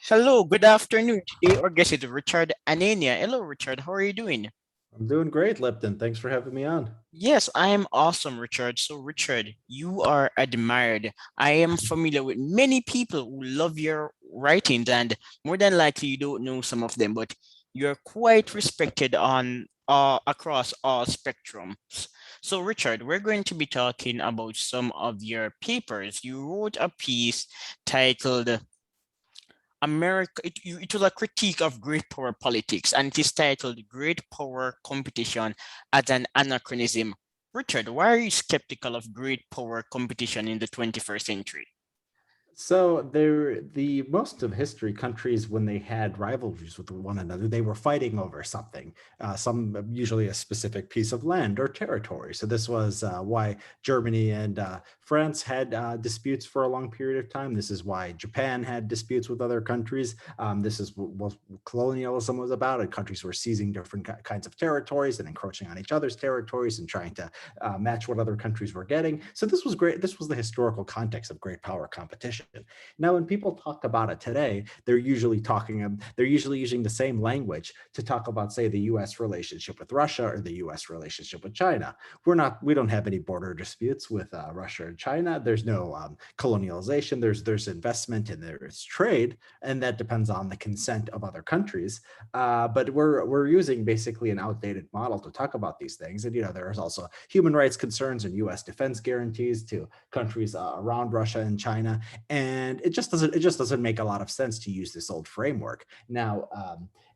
Hello, good afternoon. Today our guest is Richard Hanania. Hello, Richard. How are you doing? I'm doing great, Lipton. Thanks for having me on. Yes, I am awesome, Richard. So, Richard, you are admired. I am familiar with many people who love your writings, and more than likely, you don't know some of them, but you're quite respected on across all spectrums. So, Richard, we're going to be talking about some of your papers. You wrote a piece titled America, it was a critique of great power politics, and it is titled Great Power Competition as an Anachronism. Richard, why are you skeptical of great power competition in the 21st century? So the most of history, countries when they had rivalries with one another, they were fighting over something, some usually a specific piece of land or territory. So this was why Germany and France had disputes for a long period of time. This is why Japan had disputes with other countries. This is what colonialism was about, and countries were seizing different kinds of territories and encroaching on each other's territories and trying to match what other countries were getting. So this was great. This was the historical context of great power competition. Now, when people talk about it today, they're usually using the same language to talk about, say, the U.S. relationship with Russia or the U.S. relationship with China. We don't have any border disputes with Russia and China. There's no colonialization. There's investment and there's trade, and that depends on the consent of other countries. But we're using basically an outdated model to talk about these things. And there's also human rights concerns and U.S. defense guarantees to countries around Russia and China, and it just doesn't make a lot of sense to use this old framework now.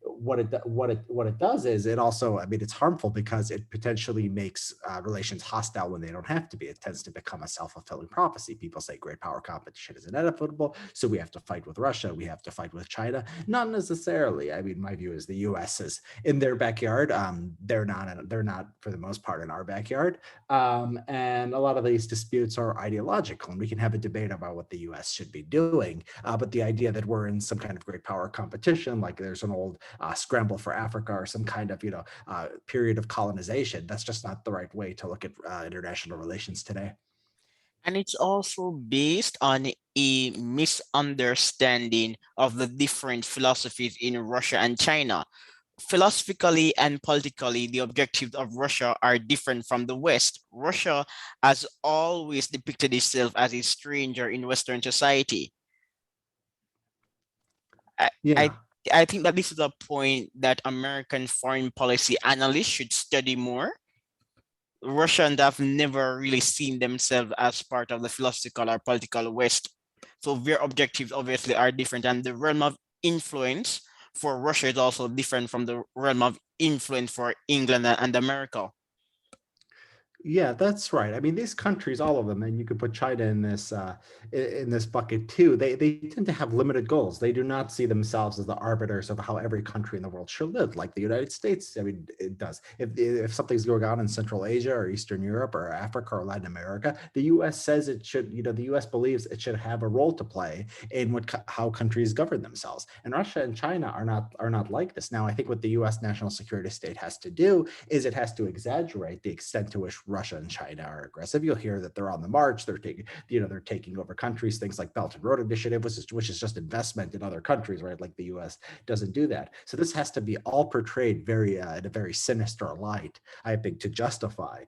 What it does is it also, I mean, it's harmful because it potentially makes relations hostile when they don't have to be. It tends to become a self-fulfilling prophecy. People say great power competition is inevitable, so we have to fight with Russia, we have to fight with China. Not necessarily. I mean, my view is the US is in their backyard. They're not for the most part in our backyard. And a lot of these disputes are ideological, and we can have a debate about what the US should be doing. But the idea that we're in some kind of great power competition, like there's an old scramble for Africa or some kind of, period of colonization, that's just not the right way to look at international relations today. And it's also based on a misunderstanding of the different philosophies in Russia and China. Philosophically and politically, the objectives of Russia are different from the West. Russia has always depicted itself as a stranger in Western society. I, I, Yeah. I think that this is a point that American foreign policy analysts should study more. Russians have never really seen themselves as part of the philosophical or political West. So their objectives obviously are different, and the realm of influence for Russia is also different from the realm of influence for England and America. Yeah, that's right. I mean, these countries, all of them, and you could put China in this bucket too. They tend to have limited goals. They do not see themselves as the arbiters of how every country in the world should live, like the United States. I mean, it does. If something's going on in Central Asia or Eastern Europe or Africa or Latin America, the U.S. says it should. The U.S. believes it should have a role to play in how countries govern themselves. And Russia and China are not like this. Now, I think what the U.S. national security state has to do is it has to exaggerate the extent to which Russia and China are aggressive. You'll hear that they're on the march. They're taking over countries, things like Belt and Road Initiative, which is just investment in other countries, right? Like the U.S. doesn't do that. So this has to be all portrayed very in a very sinister light, I think, to justify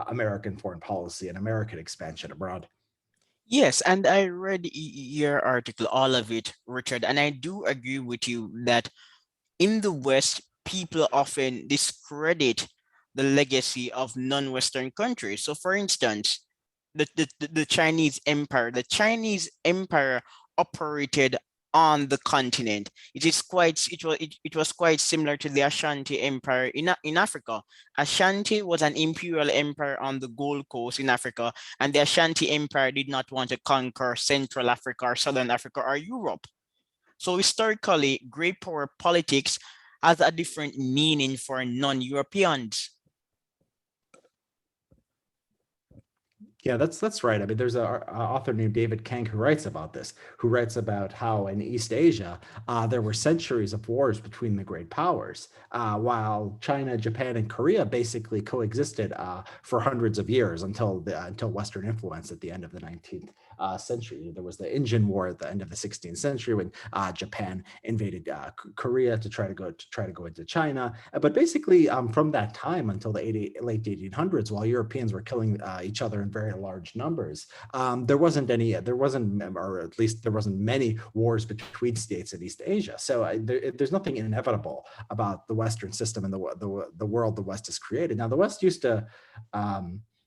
American foreign policy and American expansion abroad. Yes, and I read your article, all of it, Richard, and I do agree with you that in the West, people often discredit the legacy of non-Western countries. So, for instance, the Chinese Empire operated on the continent. It was quite similar to the Ashanti Empire in Africa. Ashanti was an imperial empire on the Gold Coast in Africa, and the Ashanti Empire did not want to conquer Central Africa or Southern Africa or Europe. So historically, great power politics has a different meaning for non-Europeans. Yeah, that's right. I mean, there's a author named David Kang who writes about this, who writes about how in East Asia there were centuries of wars between the great powers, while China, Japan, and Korea basically coexisted for hundreds of years until Western influence at the end of the 19th century. There was the Indian War at the end of the 16th century when Japan invaded Korea to try to go into China. But basically, from that time until the late 1800s, while Europeans were killing each other in very large numbers, there wasn't, or at least there wasn't many wars between states in East Asia. So there's nothing inevitable about the Western system and the world the West has created. Now, the West used to,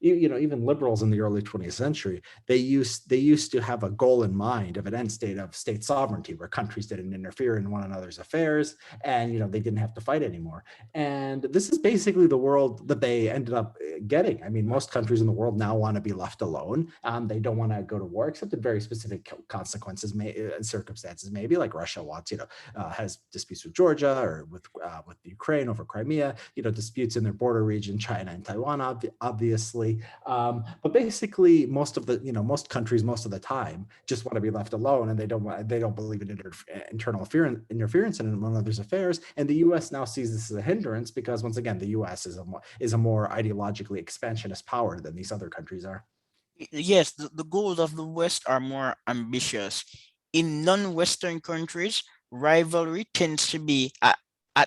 even liberals in the early 20th century, they used to have a goal in mind of an end state of state sovereignty, where countries didn't interfere in one another's affairs, and they didn't have to fight anymore. And this is basically the world that they ended up getting. I mean, most countries in the world now want to be left alone. They don't want to go to war, except in very specific consequences, circumstances. Maybe like Russia wants, has disputes with Georgia or with Ukraine over Crimea. Disputes in their border region, China and Taiwan, obviously. But basically, most countries, most of the time, just want to be left alone, and they don't believe in internal interference in one another's affairs. And the U.S. now sees this as a hindrance because, once again, the U.S. is a more ideologically expansionist power than these other countries are. Yes, the goals of the West are more ambitious. In non-Western countries, rivalry tends to be at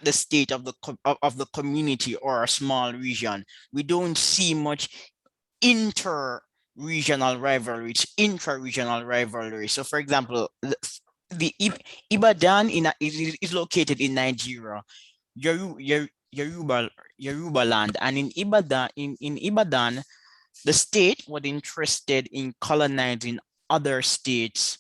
the state of of the community or a small region. We don't see much inter-regional rivalry, it's intra-regional rivalry. So, for example, Ibadan is located in Nigeria, Yoruba land, and in Ibadan, the state was interested in colonizing other states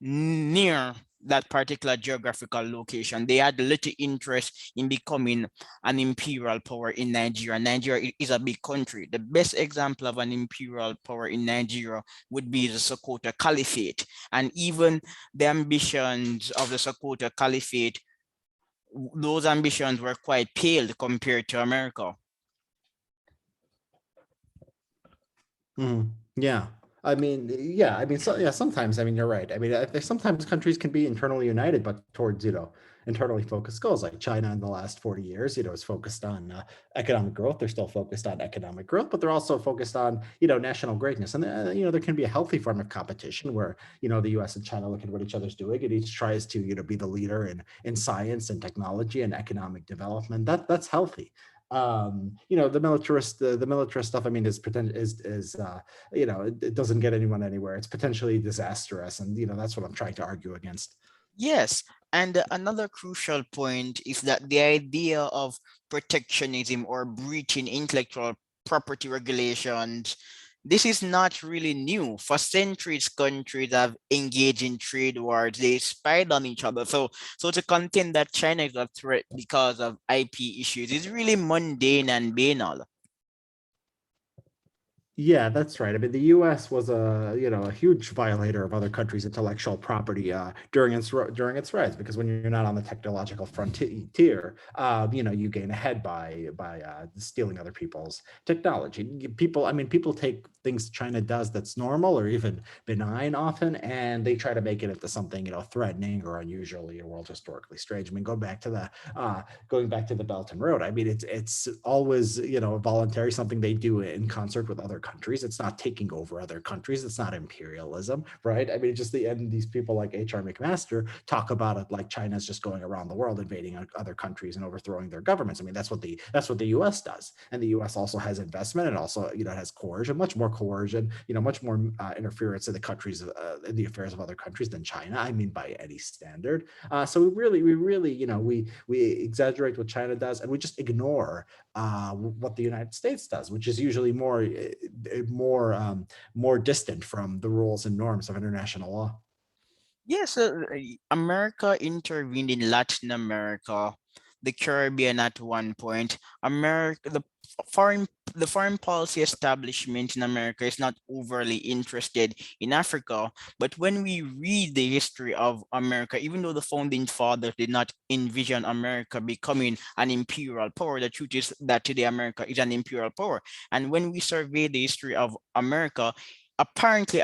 near that particular geographical location. They had little interest in becoming an imperial power in Nigeria. Nigeria is a big country. The best example of an imperial power in Nigeria would be the Sokoto Caliphate. And even the ambitions of the Sokoto Caliphate, those ambitions were quite pale compared to America. Yeah. Sometimes, you're right. Sometimes countries can be internally united, but towards, internally focused goals. Like China in the last 40 years, is focused on economic growth. They're still focused on economic growth, but they're also focused on, national greatness. And, there can be a healthy form of competition where, the US and China look at what each other's doing, and each tries to, be the leader in science and technology and economic development. That's healthy. The militarist stuff, is pretend is it doesn't get anyone anywhere. It's potentially disastrous, and that's what I'm trying to argue against. Yes, and another crucial point is that the idea of protectionism or breaching intellectual property regulations, this is not really new. For centuries, countries have engaged in trade wars. They spied on each other. So to contend that China is a threat because of IP issues is really mundane and banal. Yeah, that's right. The U.S. was a huge violator of other countries' intellectual property during its rise, because when you're not on the technological frontier, you gain ahead by stealing other people's technology. People take things China does that's normal or even benign often, and they try to make it into something threatening or unusually or world historically strange. Going back to the Belt and Road. It's always voluntary, something they do in concert with other countries. It's not taking over other countries. It's not imperialism, right? Just the end. These people like H.R. McMaster talk about it like China's just going around the world invading other countries and overthrowing their governments. That's what the U.S. does, and the U.S. also has investment and also has coercion, much more coercion, much more interference in the affairs of other countries than China. By any standard. So we exaggerate what China does, and we just ignore what the United States does, which is usually more distant from the rules and norms of international law. Yes, America intervened in Latin America, the Caribbean at one point. Foreign the foreign policy establishment in America is not overly interested in Africa. But when we read the history of America, even though the founding fathers did not envision America becoming an imperial power, the truth is that today America is an imperial power. And when we survey the history of America, apparently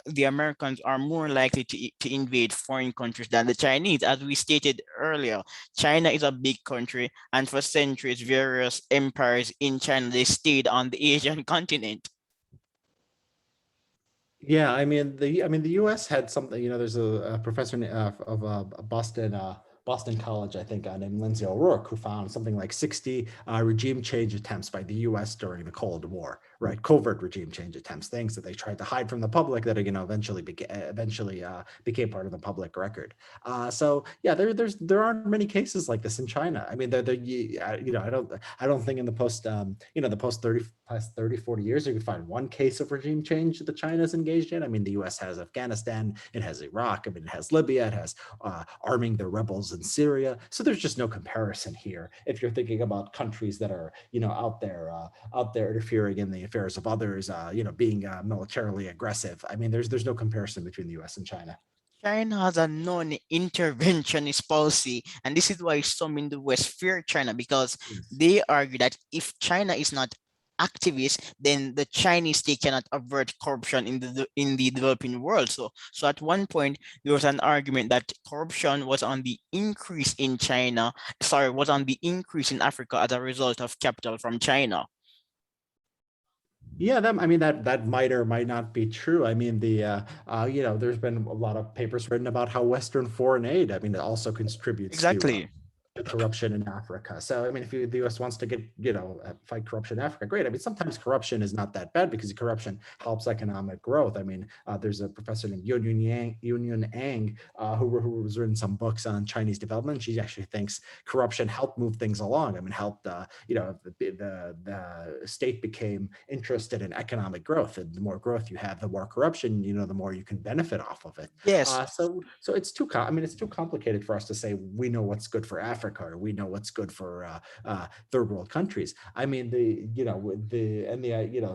the Americans are more likely to invade foreign countries than the Chinese. As we stated earlier, China is a big country, and for centuries, various empires in China, they stayed on the Asian continent. Yeah, I mean the U.S. had something. There's a professor of Boston Boston College, I think, named Lindsay O'Rourke, who found something like 60 regime change attempts by the U.S. during the Cold War, right? Covert regime change attempts, things that they tried to hide from the public that eventually became part of the public record. So yeah, there aren't many cases like this in China. I mean, I don't think in the post 30 40 years you can find one case of regime change that China is engaged in. I mean, the U.S. has Afghanistan, it has Iraq, I mean, it has Libya, it has arming the rebels in Syria. So there's just no comparison here. If you're thinking about countries that are out there interfering in the affairs of others, being militarily aggressive. I mean, there's no comparison between the U.S. and China. China has a non-interventionist policy, and this is why some in the West fear China because Yes. they argue that if China is not activist, then the Chinese state cannot avert corruption in the developing world. So at one point there was an argument that corruption was on the increase in China, sorry, was on the increase in Africa as a result of capital from China. Yeah, I mean that might or might not be true. I mean there's been a lot of papers written about how Western foreign aid, I mean, it also contributes Exactly. to corruption in Africa. So I mean, if the U.S. wants to fight corruption in Africa, great. I mean, sometimes corruption is not that bad because corruption helps economic growth. I mean, there's a professor named Union Ang, who was written some books on Chinese development. She actually thinks corruption helped move things along. I mean, helped the state became interested in economic growth, and the more growth you have, the more corruption, the more you can benefit off of it. Yes. So I mean, it's too complicated for us to say we know what's good for Africa or we know what's good for third world countries. I mean,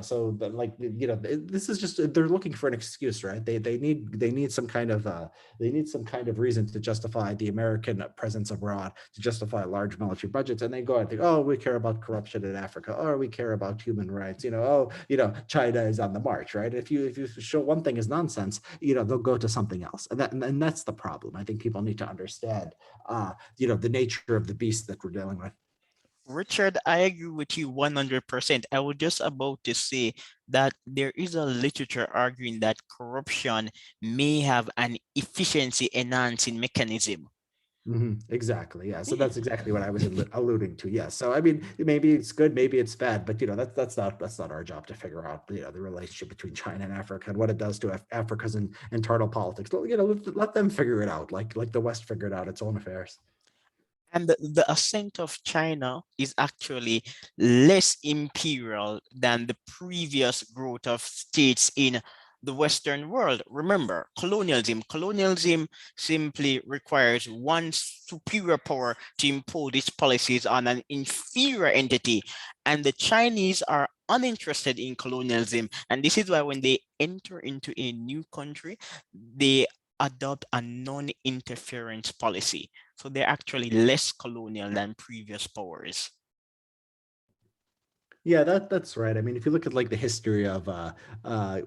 so this is just, they're looking for an excuse, right? They need some kind of reason to justify the American presence abroad, to justify large military budgets, and they go and think, oh, we care about corruption in Africa, or we care about human rights. China is on the march, right? If you show one thing is nonsense, they'll go to something else, and that's the problem. I think people need to understand, the nature of the beast that we're dealing with. Richard, I agree with you 100%. I was just about to say that there is a literature arguing that corruption may have an efficiency enhancing mechanism. Exactly. Yeah. So Yeah. that's exactly what I was alluding to. Yes. So I mean, maybe it's good, maybe it's bad, but that's not our job to figure out the relationship between China and Africa and what it does to Africa's internal politics. Let them figure it out, like the West figured out its own affairs. And the ascent of China is actually less imperial than the previous growth of states in the Western world. Remember, colonialism simply requires one superior power to impose its policies on an inferior entity. And the Chinese are uninterested in colonialism. And this is why when they enter into a new country, they adopt a non-interference policy. So they're actually less colonial than previous powers. Yeah, that's right. I mean, if you look at like the history of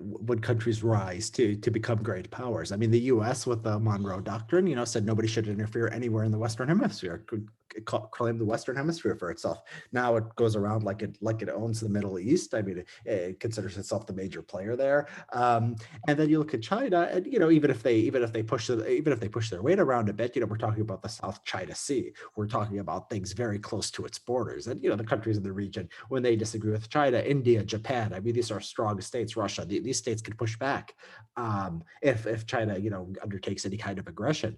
when countries rise to become great powers, I mean, the U.S. with the Monroe Doctrine, said nobody should interfere anywhere in the Western Hemisphere, could claim the Western Hemisphere for itself. Now it goes around like it owns the Middle East. I mean, it considers itself the major player there. And then you look at China, and even if they push their weight around a bit, we're talking about the South China Sea. We're talking about things very close to its borders, and the countries in the region, when they disagree with China, India, Japan. I mean, these are strong states. Russia. These states can push back if China, undertakes any kind of aggression.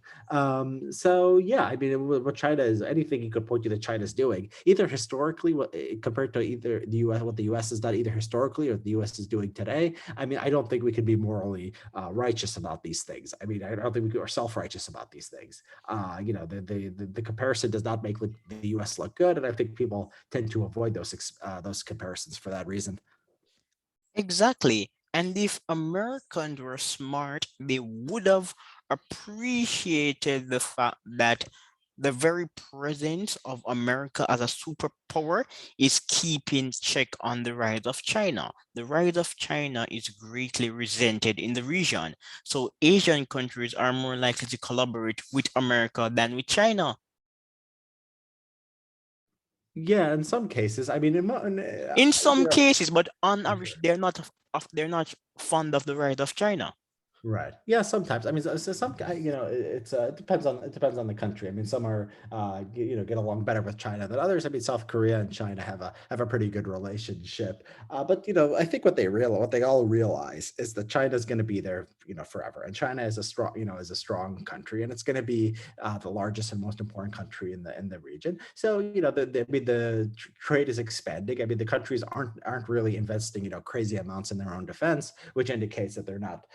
So yeah, I mean, what China is, anything you could point to that China's doing, either historically, compared to either the U.S., what the U.S. has done, either historically or what the U.S. is doing today. I mean, I don't think we could be morally righteous about these things. I mean, I don't think we are self-righteous about these things. The comparison does not make the U.S. look good, and I think people tend to avoid those comparisons for that reason. Exactly. And if Americans were smart, they would have appreciated the fact that the very presence of America as a superpower is keeping check on the rise of China. The rise of China is greatly resented in the region. So Asian countries are more likely to collaborate with America than with China. Yeah, in some cases, I mean, In some you know, cases, but on sure. average, they're not fond of the right of China. Right. Yeah. Sometimes. I mean, so some guy, it depends on the country. I mean, some are get along better with China than others. I mean, South Korea and China have a pretty good relationship. But I think what they all realize is that China is going to be there, forever. And China is a strong country, and it's going to be the largest and most important country in the region. So I mean, trade is expanding. I mean, the countries aren't really investing crazy amounts in their own defense, which indicates that they're not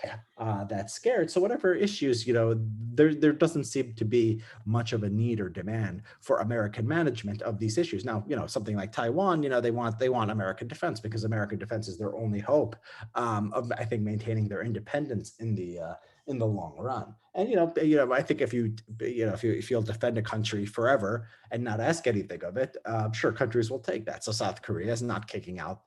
that scared. So whatever issues, there doesn't seem to be much of a need or demand for American management of these issues. Now, something like Taiwan, they want American defense because American defense is their only hope of, I think, maintaining their independence in the long run. And I think if you'll defend a country forever and not ask anything of it, sure, countries will take that. So South Korea is not kicking out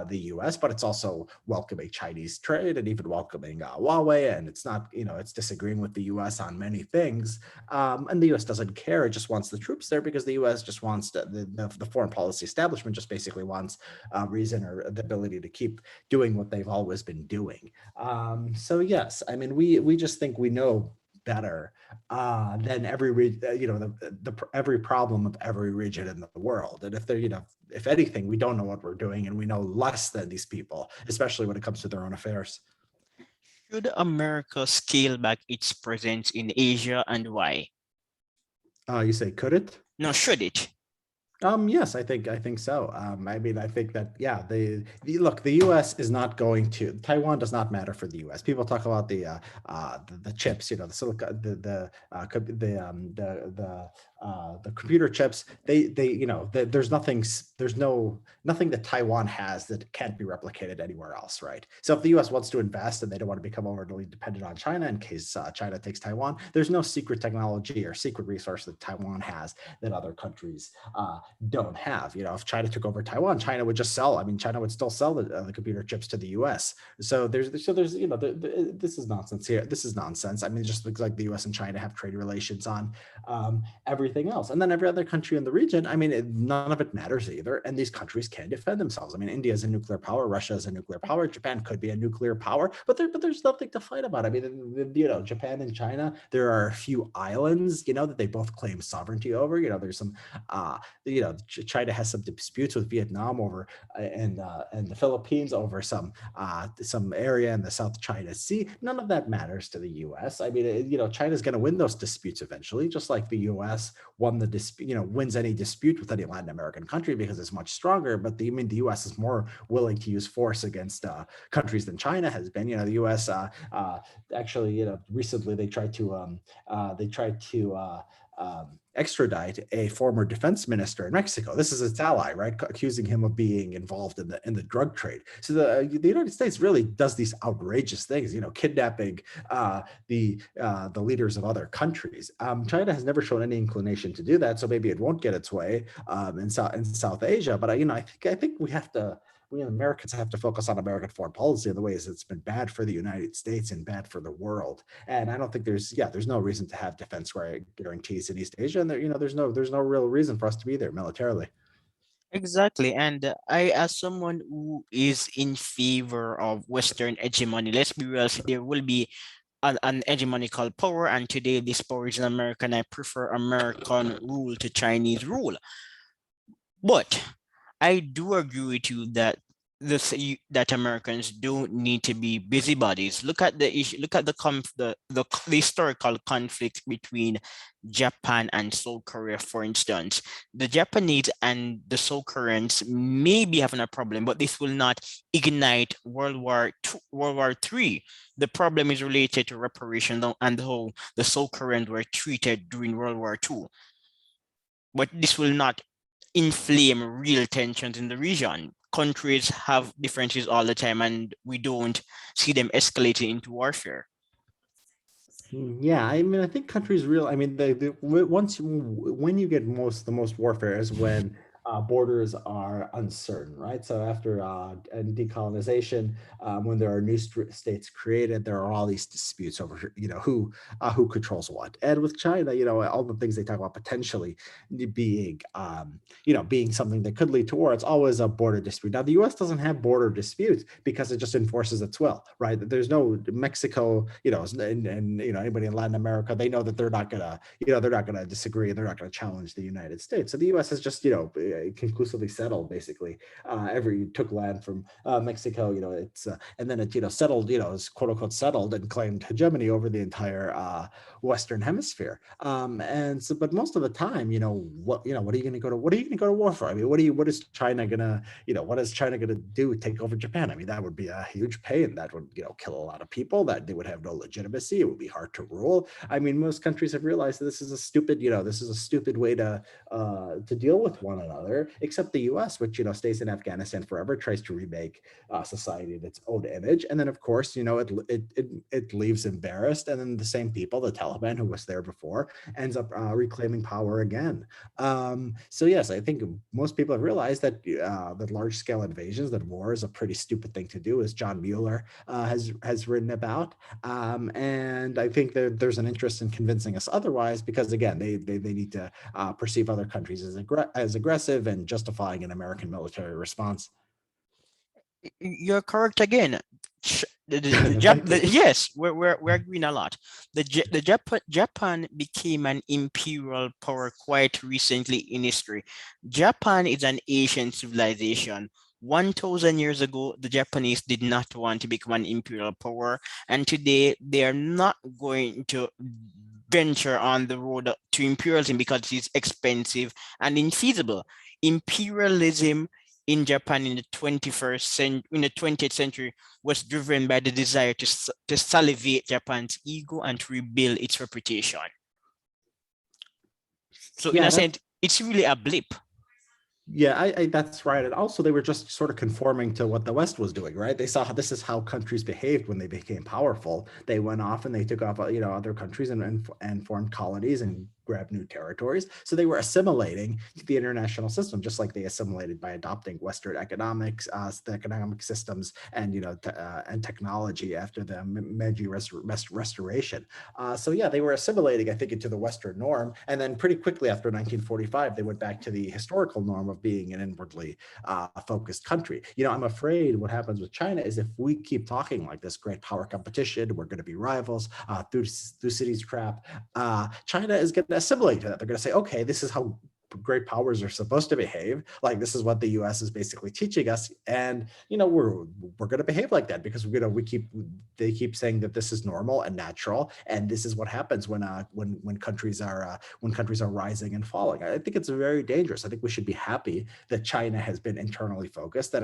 the U.S., but it's also welcoming Chinese trade and even welcoming Huawei, and it's not, it's disagreeing with the U.S. on many things, and the U.S. doesn't care; it just wants the troops there because the U.S. just wants the foreign policy establishment just basically wants reason or the ability to keep doing what they've always been doing. So yes, I mean we just think we know better than every problem of every region in the world. And if anything, we don't know what we're doing, and we know less than these people, especially when it comes to their own affairs. Should America scale back its presence in Asia and why? You say, could it? No, should it? Yes, I think so. I mean, I think that yeah, look, the U.S. is not going to Taiwan does not matter for the U.S. People talk about the chips, the silicon, the computer chips. There's nothing that Taiwan has that can't be replicated anywhere else, right? So if the U.S. wants to invest and they don't want to become overly dependent on China in case China takes Taiwan, there's no secret technology or secret resource that Taiwan has that other countries don't have. If China took over Taiwan, China would just sell. I mean, China would still sell the computer chips to the U.S. So there's this is nonsense here. This is nonsense. I mean, just looks like the U.S. and China have trade relations on everything else, and then every other country in the region. I mean, none of it matters either, and these countries can defend themselves. I mean, India is a nuclear power, Russia is a nuclear power, Japan could be a nuclear power, but there's nothing to fight about. I mean, Japan and China, there are a few islands, that they both claim sovereignty over. There's some China has some disputes with Vietnam over and the Philippines over some area in the South China Sea. None of that matters to the U.S. I mean, China's going to win those disputes eventually, just like the U.S. won the dispute, wins any dispute with any Latin American country because it's much stronger. But the U.S. is more willing to use force against countries than China has been. The U.S. Actually, recently they tried to extradite a former defense minister in Mexico. This is its ally, right? Accusing him of being involved in the drug trade. So the United States really does these outrageous things, kidnapping the leaders of other countries. China has never shown any inclination to do that, so maybe it won't get its way in South Asia. But I think we Americans have to focus on American foreign policy in the ways it's been bad for the United States and bad for the world. And I don't think there's no reason to have defense guarantees in East Asia, and there's no real reason for us to be there militarily. Exactly. And I, as someone who is in favor of Western hegemony, let's be real, there will be an hegemonical power, and today this power is in America, and I prefer American rule to Chinese rule. But I do agree with you that that Americans don't need to be busybodies. Look at the issue. Look at the historical conflict between Japan and South Korea, for instance. The Japanese and the South Koreans may be having a problem, but this will not ignite World War III. The problem is related to reparations and how the South Koreans were treated during World War II. But this will not inflame real tensions in the region. Countries have differences all the time, and we don't see them escalating into warfare. Yeah, I mean, I think countries real. I mean, once when you get the most warfare is when borders are uncertain, right? So after and decolonization, when there are new states created, there are all these disputes over, who controls what. And with China, all the things they talk about potentially being, being something that could lead to war, it's always a border dispute. Now, the U.S. doesn't have border disputes because it just enforces its will, right? There's no Mexico, and anybody in Latin America, they know that they're not gonna disagree, they're not gonna challenge the United States. So the U.S. has just, conclusively settled basically every took land from Mexico, it's and then it, settled, is quote unquote settled and claimed hegemony over the entire Western Hemisphere. And so, but most of the time, what are you going to go to? What are you going to go to war for? I mean, what is China gonna, what is China gonna do? Take over Japan? I mean, that would be a huge pain. That would, kill a lot of people. That they would have no legitimacy. It would be hard to rule. I mean, most countries have realized that this is a stupid way to deal with one another. Except the U.S., which stays in Afghanistan forever, tries to remake society in its own image, and then of course, it leaves embarrassed, and then the same people, the Taliban, who was there before, ends up reclaiming power again. So yes, I think most people have realized that large scale invasions, that war is a pretty stupid thing to do, as John Mueller has written about. And I think that there's an interest in convincing us otherwise, because again, they need to perceive other countries as aggressive and justifying an American military response. You're correct again. Thank you. Yes, we're agreeing a lot. Japan became an imperial power quite recently in history. Japan is an ancient civilization. 1,000 years ago, the Japanese did not want to become an imperial power, and today they are not going to venture on the road to imperialism because it is expensive and infeasible. Imperialism in Japan in the 20th century was driven by the desire to salivate Japan's ego and to rebuild its reputation. So in Yeah, a that's sense, it's really a blip. Yeah, that's right. And also, they were just sort of conforming to what the West was doing, right? They saw this is how countries behaved when they became powerful. They went off and they took off, other countries and formed colonies and grabbed new territories. So they were assimilating to the international system, just like they assimilated by adopting Western economics, the economic systems, and and technology after the Meiji Restoration. So yeah, they were assimilating, I think, into the Western norm, and then pretty quickly after 1945, they went back to the historical norm of being an inwardly focused country. I'm afraid what happens with China is if we keep talking like this great power competition, we're going to be rivals through cities crap. China is going to assimilate to that. They're going to say, okay, this is how great powers are supposed to behave. Like, this is what the U.S. is basically teaching us, and we're going to behave like that because they keep saying that this is normal and natural, and this is what happens when countries are rising and falling. I think it's very dangerous. I think we should be happy that China has been internally focused, that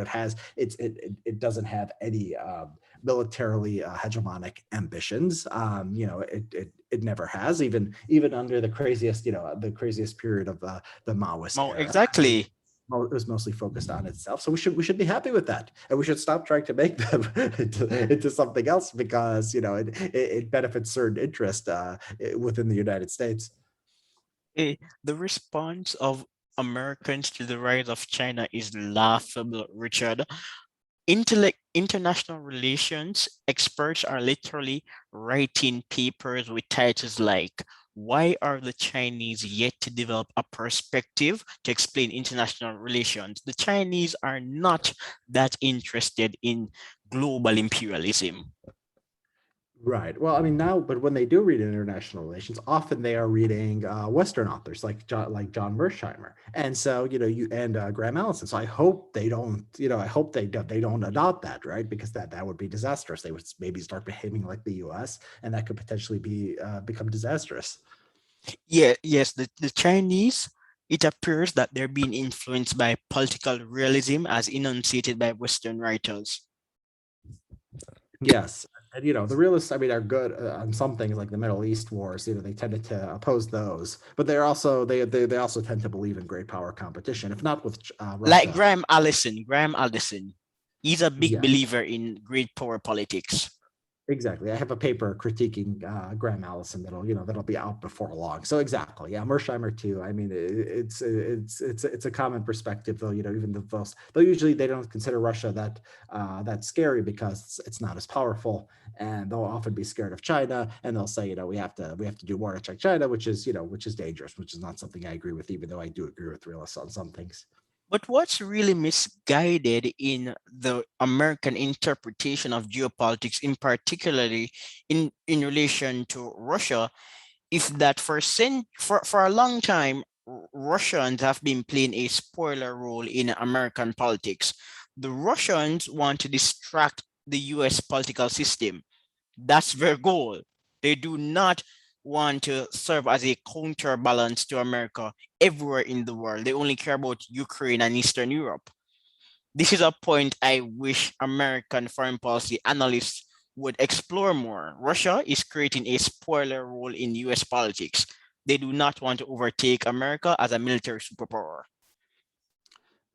it doesn't have any militarily hegemonic ambitions. It never has, even under the craziest period of the Maoist Oh, era. exactly. It was mostly focused on itself. So we should be happy with that, and we should stop trying to make them into something else, because it benefits certain interest within the United States. The response of Americans to the rise of China is laughable, Richard. International relations experts are literally writing papers with titles like, "Why are the Chinese yet to develop a perspective to explain international relations?" The Chinese are not that interested in global imperialism. Right. Well, I mean now, but when they do read international relations, often they are reading Western authors like John Mersheimer, and so Graham Allison. So I hope they don't, they don't adopt that, right? Because that would be disastrous. They would maybe start behaving like the U.S., and that could potentially become disastrous. Yeah, yes, the Chinese, it appears that they're being influenced by political realism as enunciated by Western writers. Yes. And the realists, I mean, are good on some things like the Middle East wars. They tended to oppose those, but they also tend to believe in great power competition, if not with Like Russia. Graham Allison, he's a big Yeah. believer in great power politics. Exactly. I have a paper critiquing Graham Allison that'll be out before long. So exactly, yeah, Mersheimer too. I mean, it's a common perspective, though. Even though usually they don't consider Russia that scary because it's not as powerful, and they'll often be scared of China, and they'll say, we have to do more to check China, which is dangerous, which is not something I agree with, even though I do agree with realists on some things. But what's really misguided in the American interpretation of geopolitics, in particularly in relation to Russia, is that for a long time, Russians have been playing a spoiler role in American politics. The Russians want to distract the US political system. That's their goal. They do not want to serve as a counterbalance to America everywhere in the world. They only care about Ukraine and Eastern Europe. This is a point I wish American foreign policy analysts would explore more. Russia is creating a spoiler role in US politics. They do not want to overtake America as a military superpower.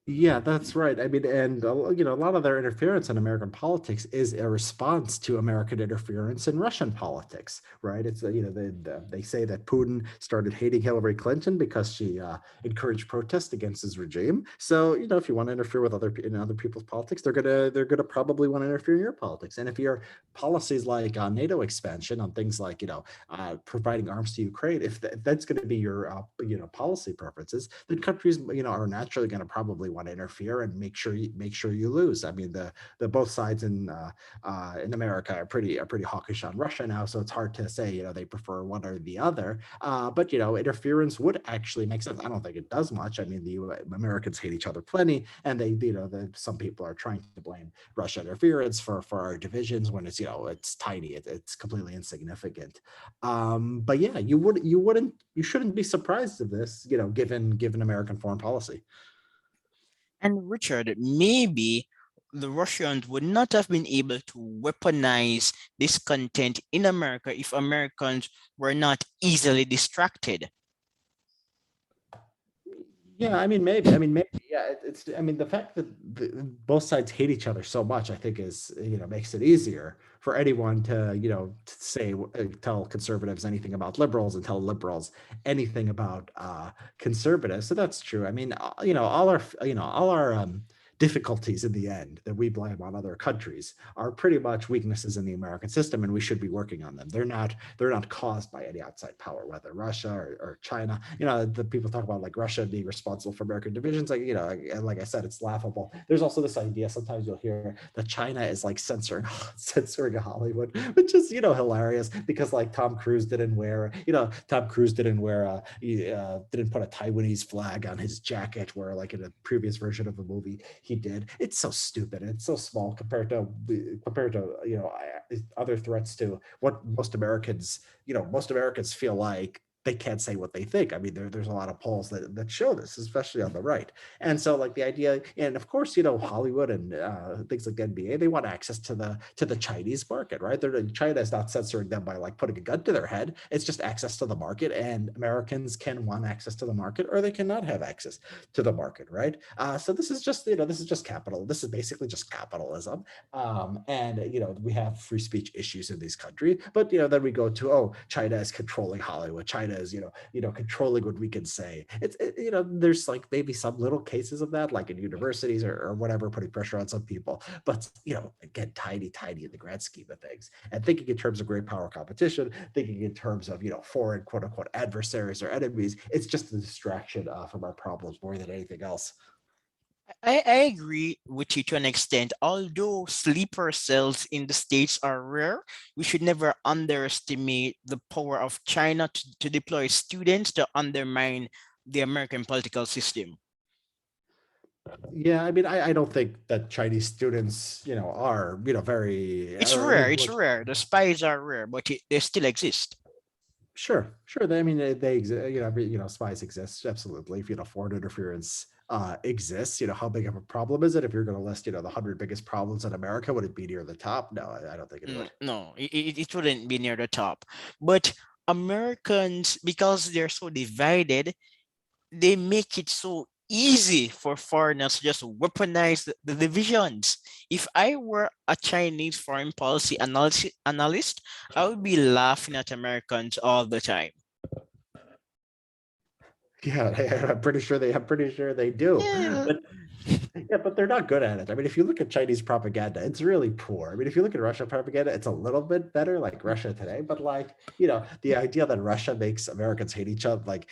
Yeah, that's right. I mean, and a lot of their interference in American politics is a response to American interference in Russian politics, right? It's they say that Putin started hating Hillary Clinton because she encouraged protest against his regime. So if you want to interfere with other people's politics, they're gonna probably want to interfere in your politics. And if your policies like NATO expansion on things like providing arms to Ukraine, if that's going to be your policy preferences, then countries are naturally going to probably want to interfere and make sure you lose. I mean, the both sides in America are pretty hawkish on Russia now, so it's hard to say they prefer one or the other. But interference would actually make sense. I don't think it does much. I mean, the Americans hate each other plenty, and some people are trying to blame Russia interference for our divisions when it's tiny. It's completely insignificant. But yeah, you shouldn't be surprised of this, given American foreign policy. And Richard, maybe the Russians would not have been able to weaponize this content in America if Americans were not easily distracted. Yeah, I mean, maybe. I mean, maybe. Yeah, it's. I mean, the fact that both sides hate each other so much, I think, is makes it easier for anyone to to say tell conservatives anything about liberals and tell liberals anything about conservatives. So that's true. I mean, all our difficulties in the end that we blame on other countries are pretty much weaknesses in the American system, and we should be working on them. They're not caused by any outside power, whether Russia or China. The people talk about like Russia being responsible for American divisions. Like I said, it's laughable. There's also this idea sometimes you'll hear that China is like censoring censoring Hollywood, which is hilarious because like Tom Cruise didn't put a Taiwanese flag on his jacket, where like in a previous version of the movie he did. It's so stupid. It's so small compared to other threats to what most Americans feel like they can't say what they think. I mean, there's a lot of polls that show this, especially on the right. And so, like the idea, and of course, Hollywood and things like the NBA, they want access to the Chinese market, right? China is not censoring them by like putting a gun to their head. It's just access to the market, and Americans can want access to the market, or they cannot have access to the market, right? So this is just capital. This is basically just capitalism. And we have free speech issues in these countries, but then we go to, oh, China is controlling Hollywood. China is controlling what we can say. There's like maybe some little cases of that, like in universities or whatever, putting pressure on some people. But again, tiny in the grand scheme of things. And thinking in terms of great power competition, thinking in terms of foreign quote unquote adversaries or enemies, it's just a distraction from our problems more than anything else. I agree with you to an extent. Although sleeper cells in the States are rare, we should never underestimate the power of China to deploy students to undermine the American political system. Yeah, I mean, I don't think that Chinese students, are, very, It's or rare, any it's rare. The spies are rare, but they still exist. sure. I mean, they exist. Spies exist absolutely. If foreign interference exists, how big of a problem is it? If you're going to list, the 100 biggest problems in America, would it be near the top? No, I don't think it would. No, it wouldn't be near the top. But Americans, because they're so divided, they make it so easy for foreigners to just weaponize the divisions. If I were a Chinese foreign policy analyst, I would be laughing at Americans all the time. Yeah, I'm pretty sure they do. Yeah. But yeah, but they're not good at it. I mean, if you look at Chinese propaganda, it's really poor. I mean, if you look at Russian propaganda, it's a little bit better, like Russia today. But like, the idea that Russia makes Americans hate each other, like,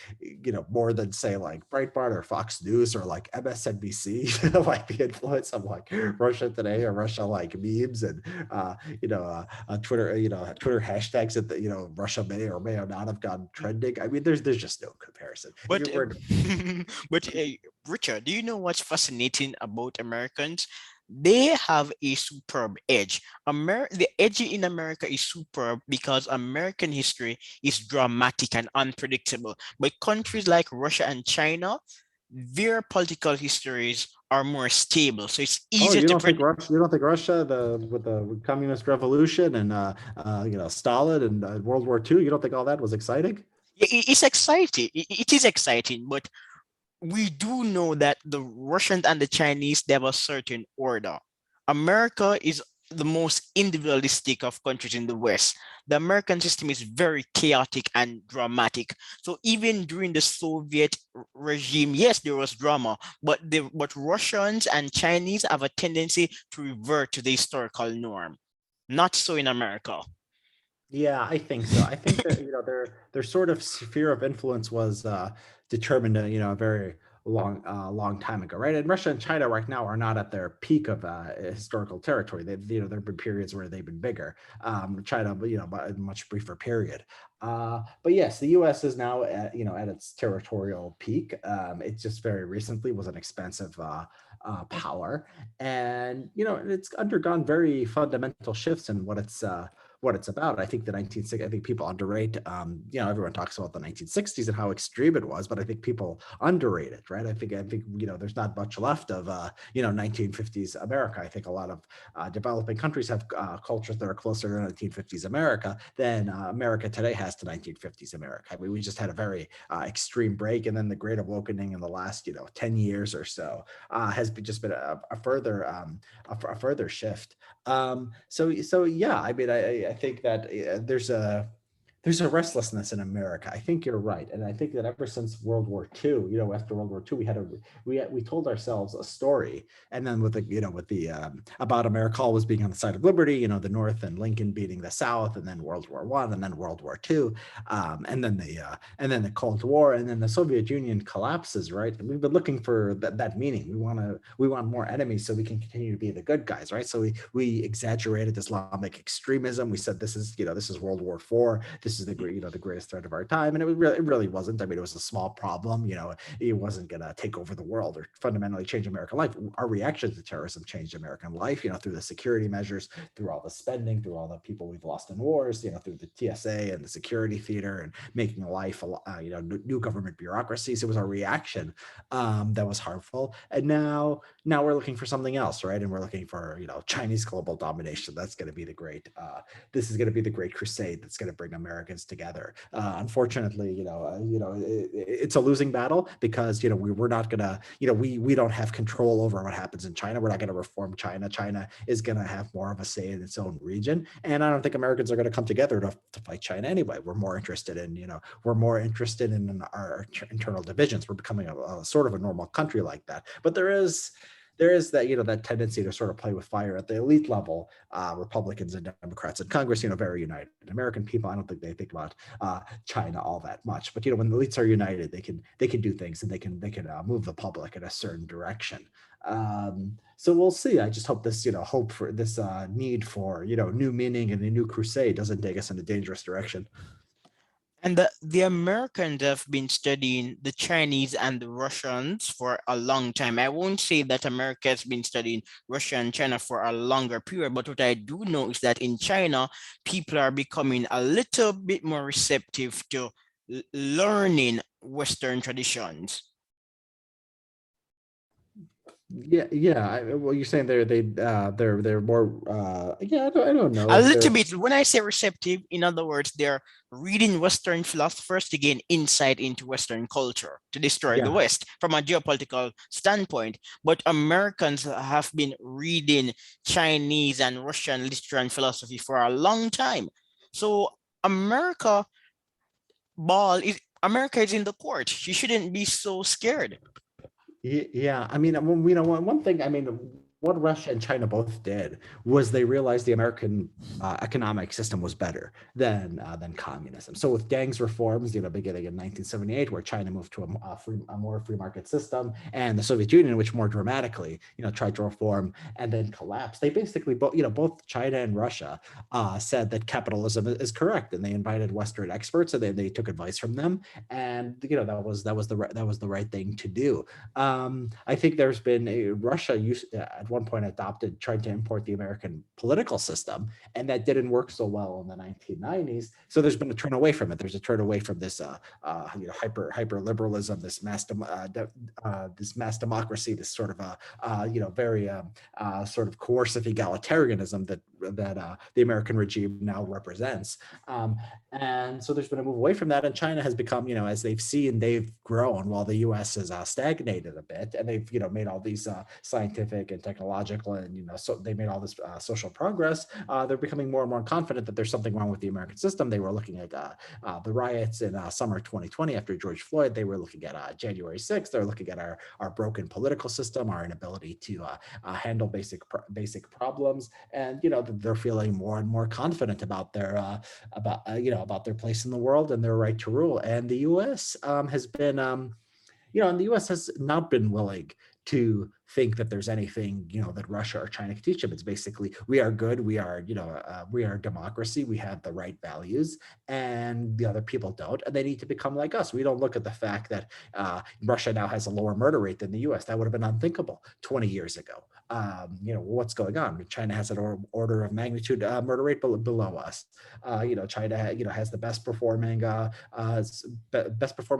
more than say like Breitbart or Fox News or like MSNBC, like the influence of like Russia today or Russia like memes and Twitter, Twitter hashtags that Russia may or may not have gone trending. I mean, there's just no comparison. If But you were but Richard, do you know what's fascinating about Americans? They have a superb edge. The edge in America is superb because American history is dramatic and unpredictable. But countries like Russia and China, their political histories are more stable, so it's Oh, easier to predict. You don't think Russia, with the communist revolution and Stalin and World War II, you don't think all that was exciting? It's exciting. It is exciting, but we do know that the Russians and the Chinese, they have a certain order. America is the most individualistic of countries in the West. The American system is very chaotic and dramatic. So even during the Soviet regime, yes, there was drama, but Russians and Chinese have a tendency to revert to the historical norm. Not so in America. Yeah, I think so. I think that their sort of sphere of influence was determined, a very long time ago, right? And Russia and China right now are not at their peak of historical territory. There have been periods where they've been bigger. China, by a much briefer period. But yes, the U.S. is now at its territorial peak. It just very recently was an expansive power, and it's undergone very fundamental shifts in what it's about. I think the 1960s, I think people underrate, everyone talks about the 1960s and how extreme it was, but I think people underrate it, right? I think, there's not much left of, 1950s America. I think a lot of developing countries have cultures that are closer to 1950s America than America today has to 1950s America. I mean, we just had a very extreme break, and then the Great Awakening in the last, 10 years or so has just been a further shift. So yeah, I mean, I think that there's a restlessness in America. I think you're right, and I think that ever since World War II, after World War II, we told ourselves a story, and then with about America always being on the side of liberty, the North and Lincoln beating the South, and then World War I, and then World War II, and then the Cold War, and then the Soviet Union collapses, right? And we've been looking for that meaning. We want more enemies so we can continue to be the good guys, right? So we exaggerated Islamic extremism. We said this is World War IV. This is the greatest threat of our time, and it really wasn't. I mean, it was a small problem. It wasn't going to take over the world or fundamentally change American life. Our reaction to terrorism changed American life. Through the security measures, through all the spending, through all the people we've lost in wars. Through the TSA and the security theater and making life, new government bureaucracies. It was our reaction that was harmful, and now we're looking for something else, right? And we're looking for Chinese global domination. That's going to be the great. This is going to be the great crusade that's going to bring Americans together. Unfortunately, it's a losing battle because we're not gonna, we don't have control over what happens in China. We're not going to reform China. China is going to have more of a say in its own region, and I don't think Americans are going to come together to fight China anyway. We're more interested in our internal divisions. We're becoming a sort of a normal country like that, but there is that that tendency to sort of play with fire at the elite level. Republicans and Democrats in Congress, very united. American people, I don't think they think about China all that much. But when the elites are united, they can do things, and they can move the public in a certain direction. So we'll see. I just hope this hope for this need for new meaning and a new crusade doesn't take us in a dangerous direction. And the Americans have been studying the Chinese and the Russians for a long time. I won't say that America has been studying Russia and China for a longer period, but what I do know is that in China, people are becoming a little bit more receptive to learning Western traditions. Yeah. Well, you're saying they're more. Yeah, I don't A know. little They're bit. When I say receptive, in other words, they're reading Western philosophers to gain insight into Western culture to destroy the yeah. West from a geopolitical standpoint. But Americans have been reading Chinese and Russian literature and philosophy for a long time. So America America is in the court. She shouldn't be so scared. Yeah, I mean, one thing, I mean, what Russia and China both did was they realized the American economic system was better than communism. So with Deng's reforms, beginning in 1978, where China moved to a more free market system, and the Soviet Union, which more dramatically, tried to reform and then collapsed, they basically both China and Russia said that capitalism is correct, and they invited Western experts, and they took advice from them, and that was the right thing to do. I think there's been Russia used at one point adopted trying to import the American political system, and that didn't work so well in the 1990s. So there's been a turn away from it. There's a turn away from this hyper liberalism, this mass democracy, this sort of very sort of coercive egalitarianism that the American regime now represents. And so there's been a move away from that, and China has become, as they've seen, they've grown while the U.S. has stagnated a bit, and they've, made all these scientific and technological, and so they made all this social progress. They're becoming more and more confident that there's something wrong with the American system. They were looking at the riots in summer 2020 after George Floyd. They were looking at January 6th. They're looking at our broken political system, our inability to handle basic problems, and they're feeling more and more confident about about their place in the world and their right to rule. And the U.S. Has been, and the U.S. has not been willing to think that there's anything, that Russia or China can teach them. It's basically, we are good, we are a democracy, we have the right values, and the other people don't, and they need to become like us. We don't look at the fact that Russia now has a lower murder rate than the U.S. That would have been unthinkable 20 years ago. What's going on? China has an order of magnitude murder rate below us. China, has the best performing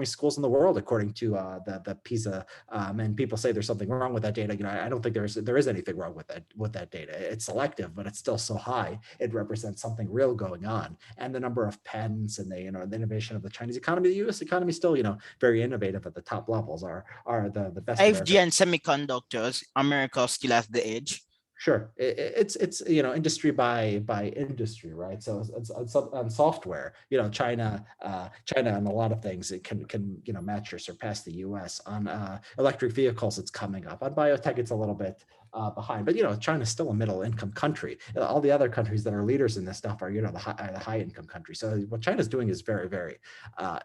schools in the world according to the PISA. And people say there's something wrong with that data. I don't think there is anything wrong with that data. It's selective, but it's still so high. It represents something real going on. And the number of patents and the innovation of the Chinese economy, the U.S. economy is still very innovative at the top levels. Are the best 5G American. and semiconductors, America still has the edge. Sure, it's industry by industry, right? So it's on software, China on a lot of things it can match or surpass the U.S. On electric vehicles. It's coming up on biotech. It's a little bit behind, but China's still a middle income country. All the other countries that are leaders in this stuff are the high income countries. So what China's doing is very very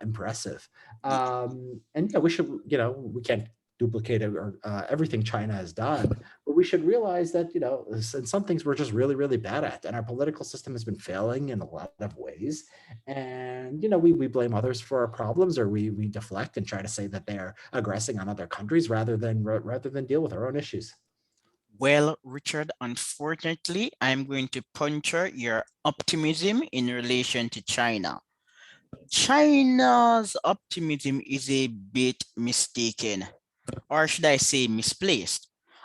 impressive, and we should we can't duplicate it or everything China has done. But we should realize that, some things we're just really, really bad at. And our political system has been failing in a lot of ways. And, we blame others for our problems, or we deflect and try to say that they're aggressing on other countries rather than deal with our own issues. Well, Richard, unfortunately, I'm going to puncture your optimism in relation to China. China's optimism is a bit mistaken, or should I say misplaced.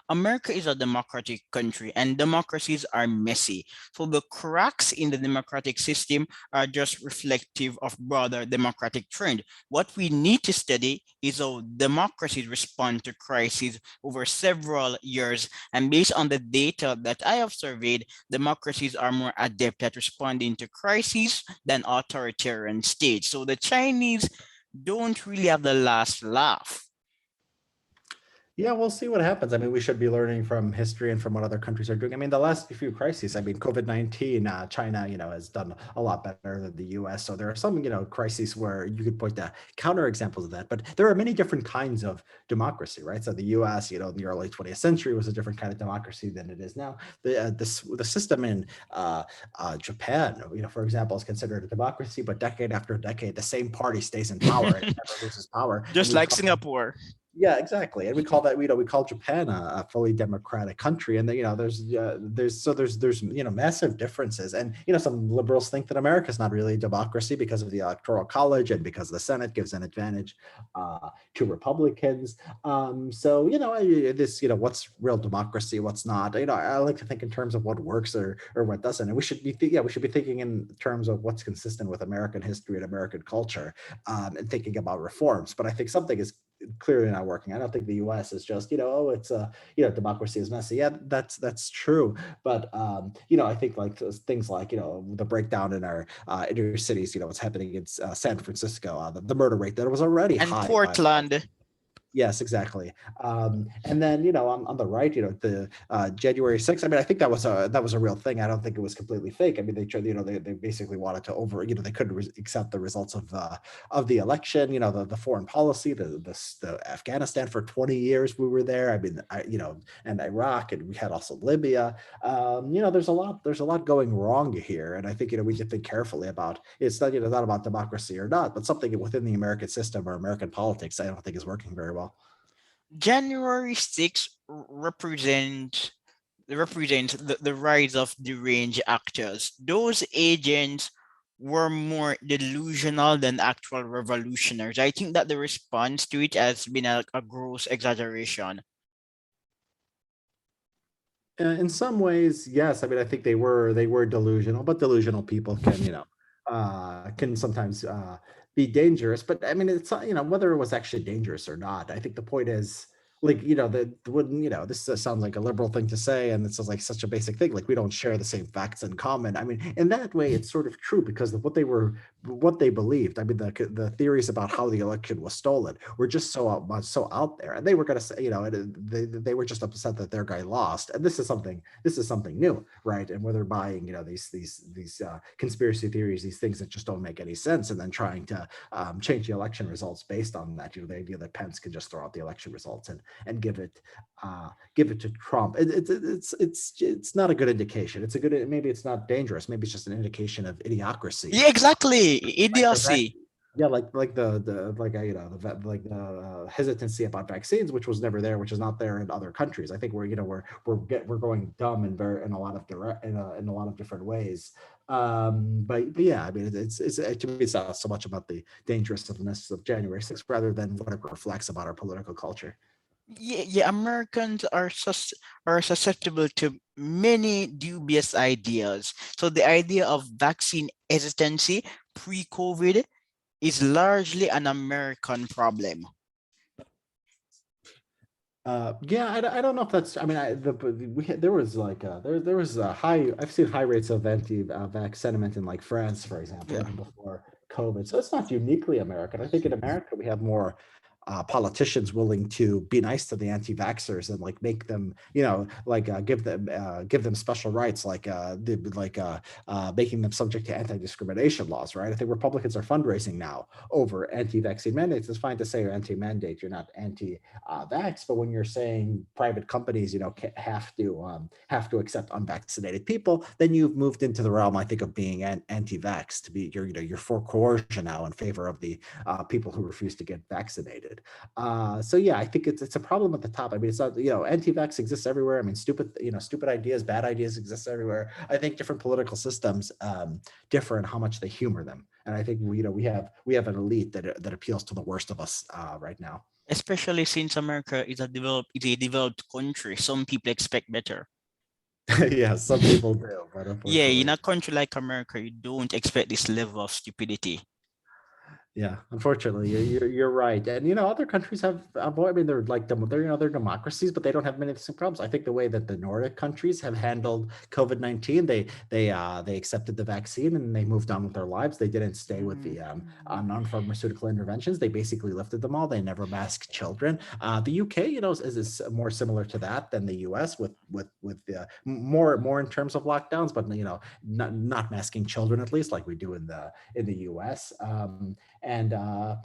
America is a democratic country and democracies are messy. So the cracks in the democratic system are just reflective of broader democratic trend. What we need to study is how democracies respond to crises over several years. And based on the data that I have surveyed, democracies are more adept at responding to crises than authoritarian states. So the Chinese don't really have the last laugh. Yeah, we'll see what happens. I mean, we should be learning from history and from what other countries are doing. I mean, the last few crises, I mean, COVID-19, China, has done a lot better than the US. So there are some, crises where you could point to counter examples of that. But there are many different kinds of democracy, right? So the US, in the early 20th century was a different kind of democracy than it is now. The system in Japan, for example, is considered a democracy, but decade after decade, the same party stays in power and never loses power. And Just we've like gone Singapore. Yeah, exactly. And we call that, we call Japan a fully democratic country. And there's massive differences. And some liberals think that America is not really a democracy because of the Electoral College and because the Senate gives an advantage to Republicans. So what's real democracy, what's not. I like to think in terms of what works or what doesn't. And we should be thinking in terms of what's consistent with American history and American culture, and thinking about reforms. But I think something is clearly not working. I don't think the U.S. is just oh, it's democracy is messy. Yeah, that's true. But I think like things like the breakdown in our inner cities. What's happening in San Francisco, the murder rate that was already And high by Portland. Yes, exactly. And then on the right, the January 6th. I mean, I think that was a real thing. I don't think it was completely fake. I mean, they tried, they basically wanted to they couldn't accept the results of the election. The foreign policy, the Afghanistan for 20 years we were there. I mean, and Iraq, and we had also Libya. There's a lot going wrong here, and I think we should think carefully about it's not about democracy or not, but something within the American system or American politics I don't think is working very well. January 6th represents the rise of deranged actors. Those agents were more delusional than actual revolutionaries. I think that the response to it has been a gross exaggeration. In some ways, yes. I mean, I think they were delusional, but delusional people can sometimes be dangerous. But I mean, it's whether it was actually dangerous or not. I think the point is like the wouldn't this sounds like a liberal thing to say, and this is like such a basic thing. Like we don't share the same facts in common. I mean, in that way, it's sort of true because of what they believed. I mean, the theories about how the election was stolen were just so out there, and they were going to say, they were just upset that their guy lost, and this is something new, right? And whether buying, these conspiracy theories, these things that just don't make any sense, and then trying to change the election results based on that, the idea that Pence can just throw out the election results and give it to Trump. It's not a good indication. Maybe it's not dangerous. Maybe it's just an indication of idiocracy, Yeah, exactly. like the vac- Idiocy. yeah, like the like the hesitancy about vaccines, which was never there, which is not there in other countries. I think we're going dumb in a lot of in a lot of different ways. But yeah, I mean, to me, it's not so much about the dangerousness of January 6th rather than what it reflects about our political culture. Yeah, yeah, Americans are susceptible to many dubious ideas. So the idea of vaccine hesitancy pre-COVID is largely an American problem. Yeah, I don't know if that's. I mean, there was like there was a high. I've seen high rates of anti-vax sentiment in like France, for example, Yeah. even before COVID. So it's not uniquely American. I think in America we have more politicians willing to be nice to the anti-vaxxers and like make them, like give them special rights, making them subject to anti-discrimination laws, right? I think Republicans are fundraising now over anti-vaccine mandates. It's fine to say you're anti-mandate, you're not anti-vax, but when you're saying private companies, have to accept unvaccinated people, then you've moved into the realm, I think, of being anti-vax, to be you're for coercion now in favor of the people who refuse to get vaccinated. So yeah, I think it's a problem at the top. I mean, it's not, anti-vax exists everywhere. I mean, stupid ideas, bad ideas exist everywhere. I think different political systems differ in how much they humor them, and I think we have an elite that appeals to the worst of us right now. Especially since America is a developed country. Some people expect better. Yeah, some people do, but Yeah, in unfortunately. a country like America, you don't expect this level of stupidity. Yeah, unfortunately, you're right, and other countries I mean, they're like they're democracies, but they don't have many of the same problems. I think the way that the Nordic countries have handled COVID-19, they accepted the vaccine and they moved on with their lives. They didn't stay with the non-pharmaceutical interventions. They basically lifted them all. They never masked children. The UK, is more similar to that than the US with more in terms of lockdowns, but not masking children, at least like we do in the US. And are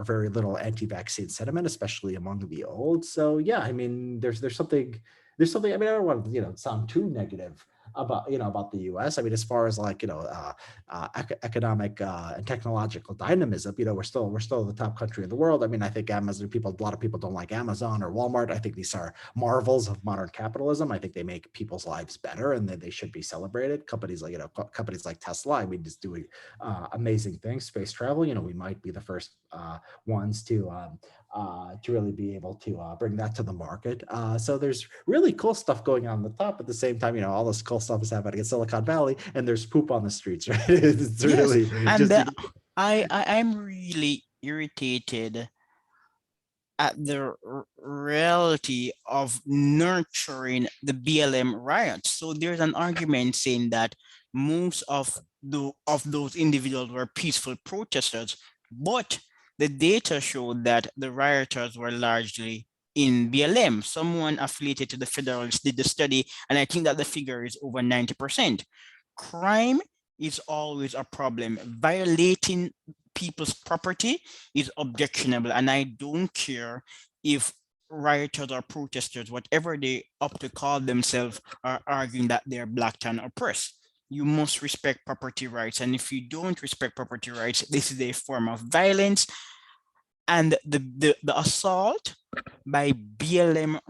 very little anti-vaccine sentiment, especially among the old. So yeah, I mean, there's something. I mean, I don't want to sound too negative about the U.S. I mean, as far as like economic and technological dynamism, we're still the top country in the world. I mean, I think Amazon people a lot of people don't like Amazon or Walmart. I think these are marvels of modern capitalism. I think they make people's lives better, and they should be celebrated. Companies like companies like Tesla, I mean, just doing amazing things. Space travel, we might be the first ones to really be able to bring that to the market. So there's really cool stuff going on the top. At the same time, all this cool stuff is happening in Silicon Valley, and there's poop on the streets, right? It's Yes, really and just I'm really irritated at the reality of nurturing the BLM riots. So there's an argument saying that most of those individuals were peaceful protesters, but the data showed that the rioters were largely in BLM. Someone affiliated to the Federalists did the study, and I think that the figure is over 90%. Crime is always a problem. Violating people's property is objectionable, and I don't care if rioters or protesters, whatever they opt to call themselves, are arguing that they're black and oppressed. You must respect property rights, and if you don't respect property rights, this is a form of violence. And the assault by BLM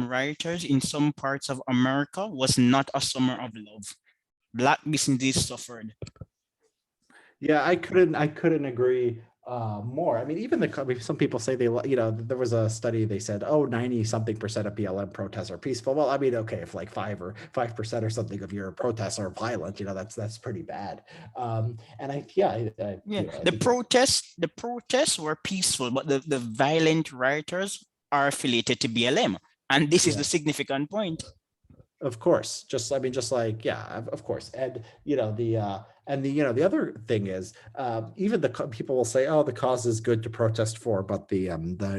rioters in some parts of America was not a summer of love. Black businesses suffered. Yeah, I couldn't agree more. I mean, some people say there was a study, they said, oh, 90 something percent of BLM protests are peaceful. Well, I mean, okay, if like 5% or something of your protests are violent, that's pretty bad. And Yeah, I the think that protests were peaceful, but the violent rioters are affiliated to BLM, and this is yeah. the significant point. Of course, just like yeah, of course, and the other thing is, even people will say, oh, the cause is good to protest for, but the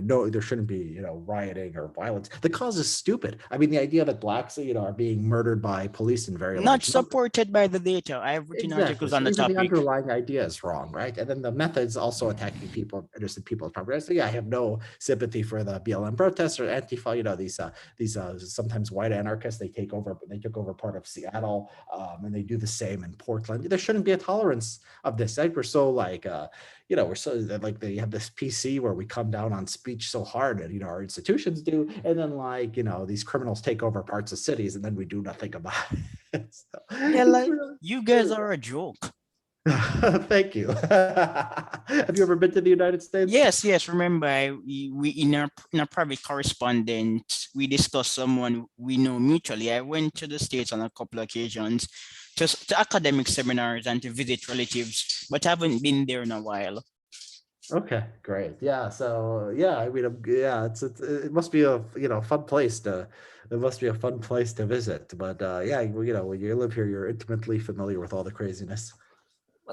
no, there shouldn't be rioting or violence. The cause is stupid. I mean, the idea that blacks are being murdered by police in very Not large numbers. supported by the data. I have written Exactly. articles on So the even the topic. underlying idea is wrong, right? And then the methods also attacking people, innocent people's property. So yeah, I have no sympathy for the BLM protests or Antifa. These sometimes white anarchists. They took over part of Seattle, and they do the same in Portland. There shouldn't be a tolerance of this. Like we're so like we're so like they have this PC where we come down on speech so hard, and our institutions do, and then like these criminals take over parts of cities, and then we do nothing about it. So, Yeah, it's like really, you guys really are a joke. Thank you. Have you ever been to the United States? Yes, yes. Remember, we in our private correspondence, we discussed someone we know mutually. I went to the States on a couple of occasions, just to academic seminars and to visit relatives, but I haven't been there in a while. Okay, great. Yeah. So yeah, I mean, yeah, it must be a fun place to it must be a fun place to visit. But yeah, when you live here, you're intimately familiar with all the craziness.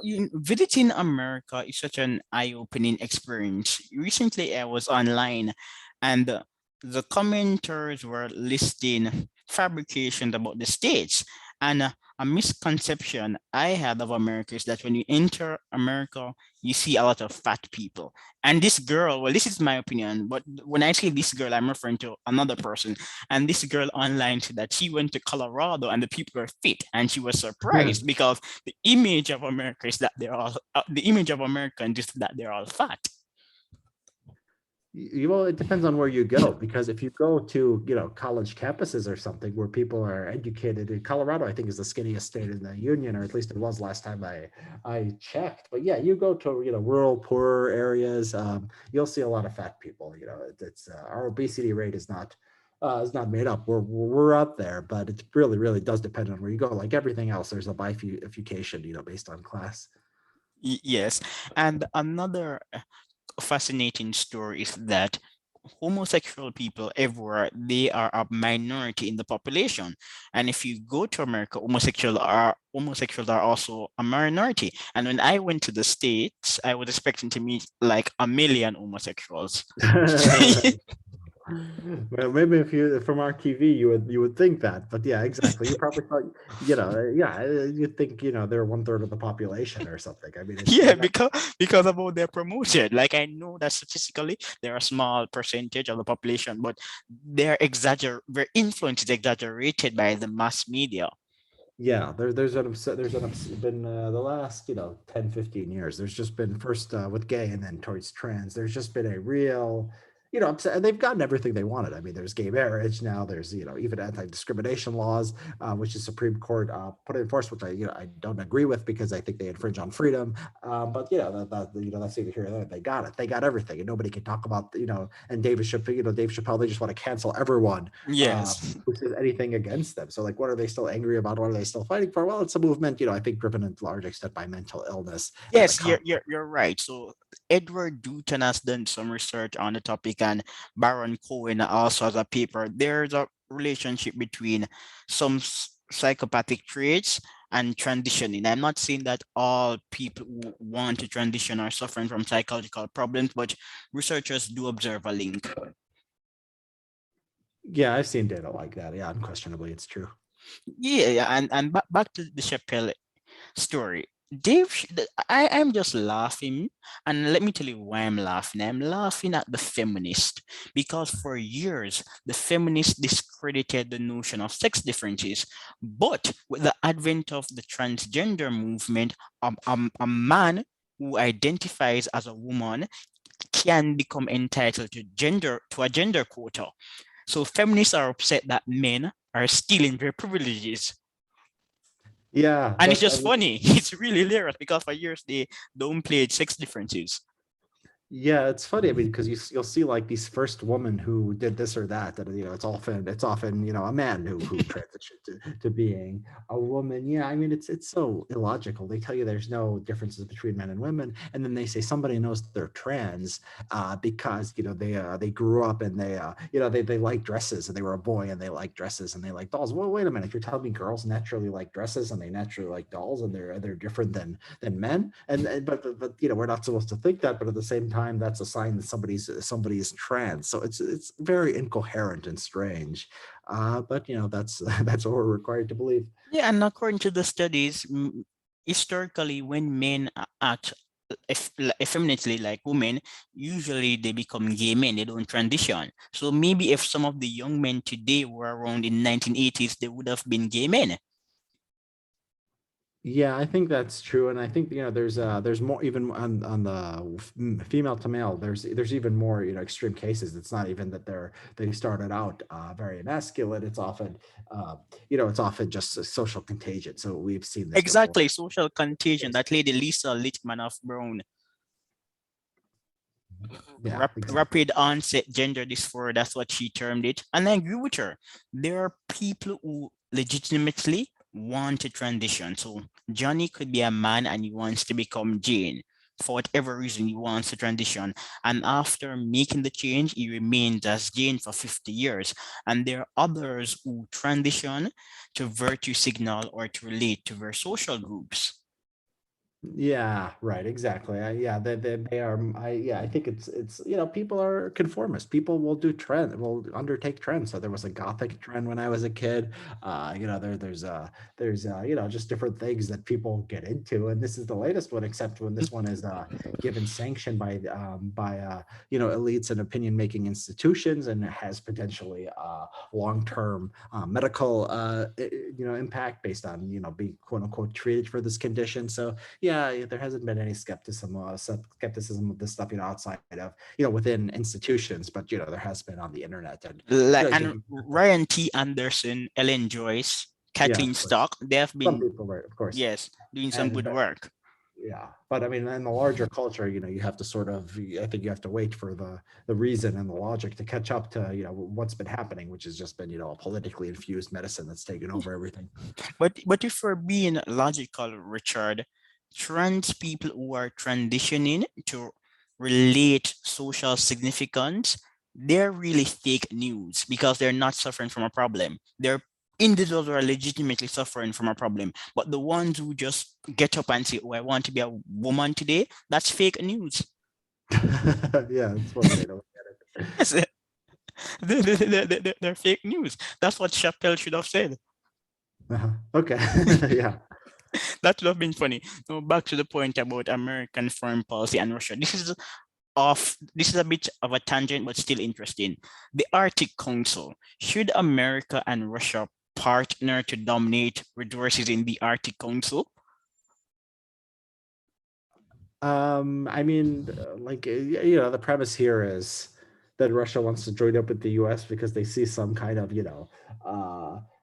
Visiting America is such an eye-opening experience. Recently, I was online, and the commenters were listing fabrications about the states. And a misconception I had of America is that when you enter America, you see a lot of fat people. And this girl, well, this is my opinion, but when I say this girl, I'm referring to another person. And this girl online said that she went to Colorado and the people were fit, and she was surprised because the image of America is that the image of Americans is that they're all fat. Well, it depends on where you go, because if you go to college campuses or something where people are educated, in Colorado I think is the skinniest state in the union, or at least it was last time I checked. But yeah, you go to rural poorer areas, you'll see a lot of fat people. It's our obesity rate is not made up. We're up there, but it really does depend on where you go. Like everything else, there's a bifurcation based on class. Yes, and another fascinating story is that homosexual people everywhere, they are a minority in the population, and if you go to America, homosexuals are also a minority. And when I went to the States, I was expecting to meet like a million homosexuals. Well, maybe if you from our TV, you would think that, but yeah, exactly. You probably thought, yeah, you think they're one third of the population or something. I mean, it's Yeah, that. because about their promotion. Like I know that statistically they're a small percentage of the population, but their influence is exaggerated by the mass media. Yeah, been the last 10, 15 years. There's just been first with gay and then towards trans. There's just been a real upset, and they've gotten everything they wanted. I mean, there's gay marriage now. There's even anti-discrimination laws, which the Supreme Court put in force, which I don't agree with because I think they infringe on freedom. But that's neither here nor there. They got it. They got everything, and nobody can talk about And Dave Chappelle, they just want to cancel everyone Yes. who says anything against them. So, like, what are they still angry about? What are they still fighting for? Well, it's a movement, I think driven in large extent by mental illness and the Yes, con. you're right. So Edward Dutton has done some research on the topic, and Baron Cohen also has a paper. There's a relationship between some psychopathic traits and transitioning. I'm not saying that all people who want to transition are suffering from psychological problems, but researchers do observe a link. Yeah, I've seen data like that. Yeah, unquestionably, it's true. Yeah, and back to the Chappelle story. I'm just laughing, and let me tell you why I'm laughing. I'm laughing at the feminist because for years the feminists discredited the notion of sex differences, but with the advent of the transgender movement, a man who identifies as a woman can become entitled to a gender quota. So feminists are upset that men are stealing their privileges. Yeah, And it's but I just mean, funny. It's really hilarious because for years they downplayed sex differences. yeah, it's funny. I mean, because you'll see like these first woman who did this or that, and it's often a man who transitioned to being a woman. Yeah, I mean it's so illogical. They tell you there's no differences between men and women, and then they say somebody knows they're trans because they grew up and they like dresses and they were a boy and they like dresses and they like dolls. Well, wait a minute, you're telling me girls naturally like dresses and they naturally like dolls and they're different than men, but we're not supposed to think that, but at the same time that's a sign that somebody is trans, so it's very incoherent and strange, but that's that's what we're required to believe. Yeah, and according to the studies, historically, when men act effeminately like women, usually they become gay men. They don't transition. So maybe if some of the young men today were around in 1980s, they would have been gay men. Yeah, I think that's true, and I think there's more even on the female to male. There's even more extreme cases. It's not even that they started out very masculine. It's often just a social contagion. So we've seen this before. Exactly, social contagion. Yes. That lady Lisa Lichtman of Brown, Yeah, exactly. rapid onset gender dysphoria, that's what she termed it. And I agree with her. There are people who legitimately want to transition. So Johnny could be a man and he wants to become Jane. For whatever reason, he wants to transition. And after making the change, he remains as Jane for 50 years. And there are others who transition to virtue signal or to relate to their social groups. Yeah, right, exactly. Yeah, they are. I think it's people are conformists. People will undertake trends. So there was a gothic trend when I was a kid. There's just different things that people get into, and this is the latest one. Except when this one is given sanction by elites and opinion making institutions, and it has potentially long term medical impact based on being quote unquote treated for this condition. So yeah, there hasn't been any skepticism of this stuff, outside of, within institutions, but, there has been on the internet and, Like and giving, Ryan T. Anderson, Ellen Joyce, yeah, Kathleen of course. Stock, they have Some been, people were, of course. yes, doing some And, good but work. yeah, but I mean, in the larger culture, you have to I think you have to wait for the reason and the logic to catch up to, what's been happening, which has just been, a politically infused medicine that's taken over everything. But if we're being logical, Richard, trans people who are transitioning to relate social significance, they're really fake news because they're not suffering from a problem. They're individuals who are legitimately suffering from a problem. But the ones who just get up and say, "Oh, I want to be a woman today," that's fake news. Yeah, it's one way to look at it. Yes. They're fake news. That's what Chappelle should have said. Okay. Yeah. That would have been funny. Now back to the point about American foreign policy and Russia. This is a bit of a tangent, but still interesting. The Arctic Council. Should America and Russia partner to dominate resources in the Arctic Council? I mean, you know, the premise here is that Russia wants to join up with the US because they see some kind of, you know,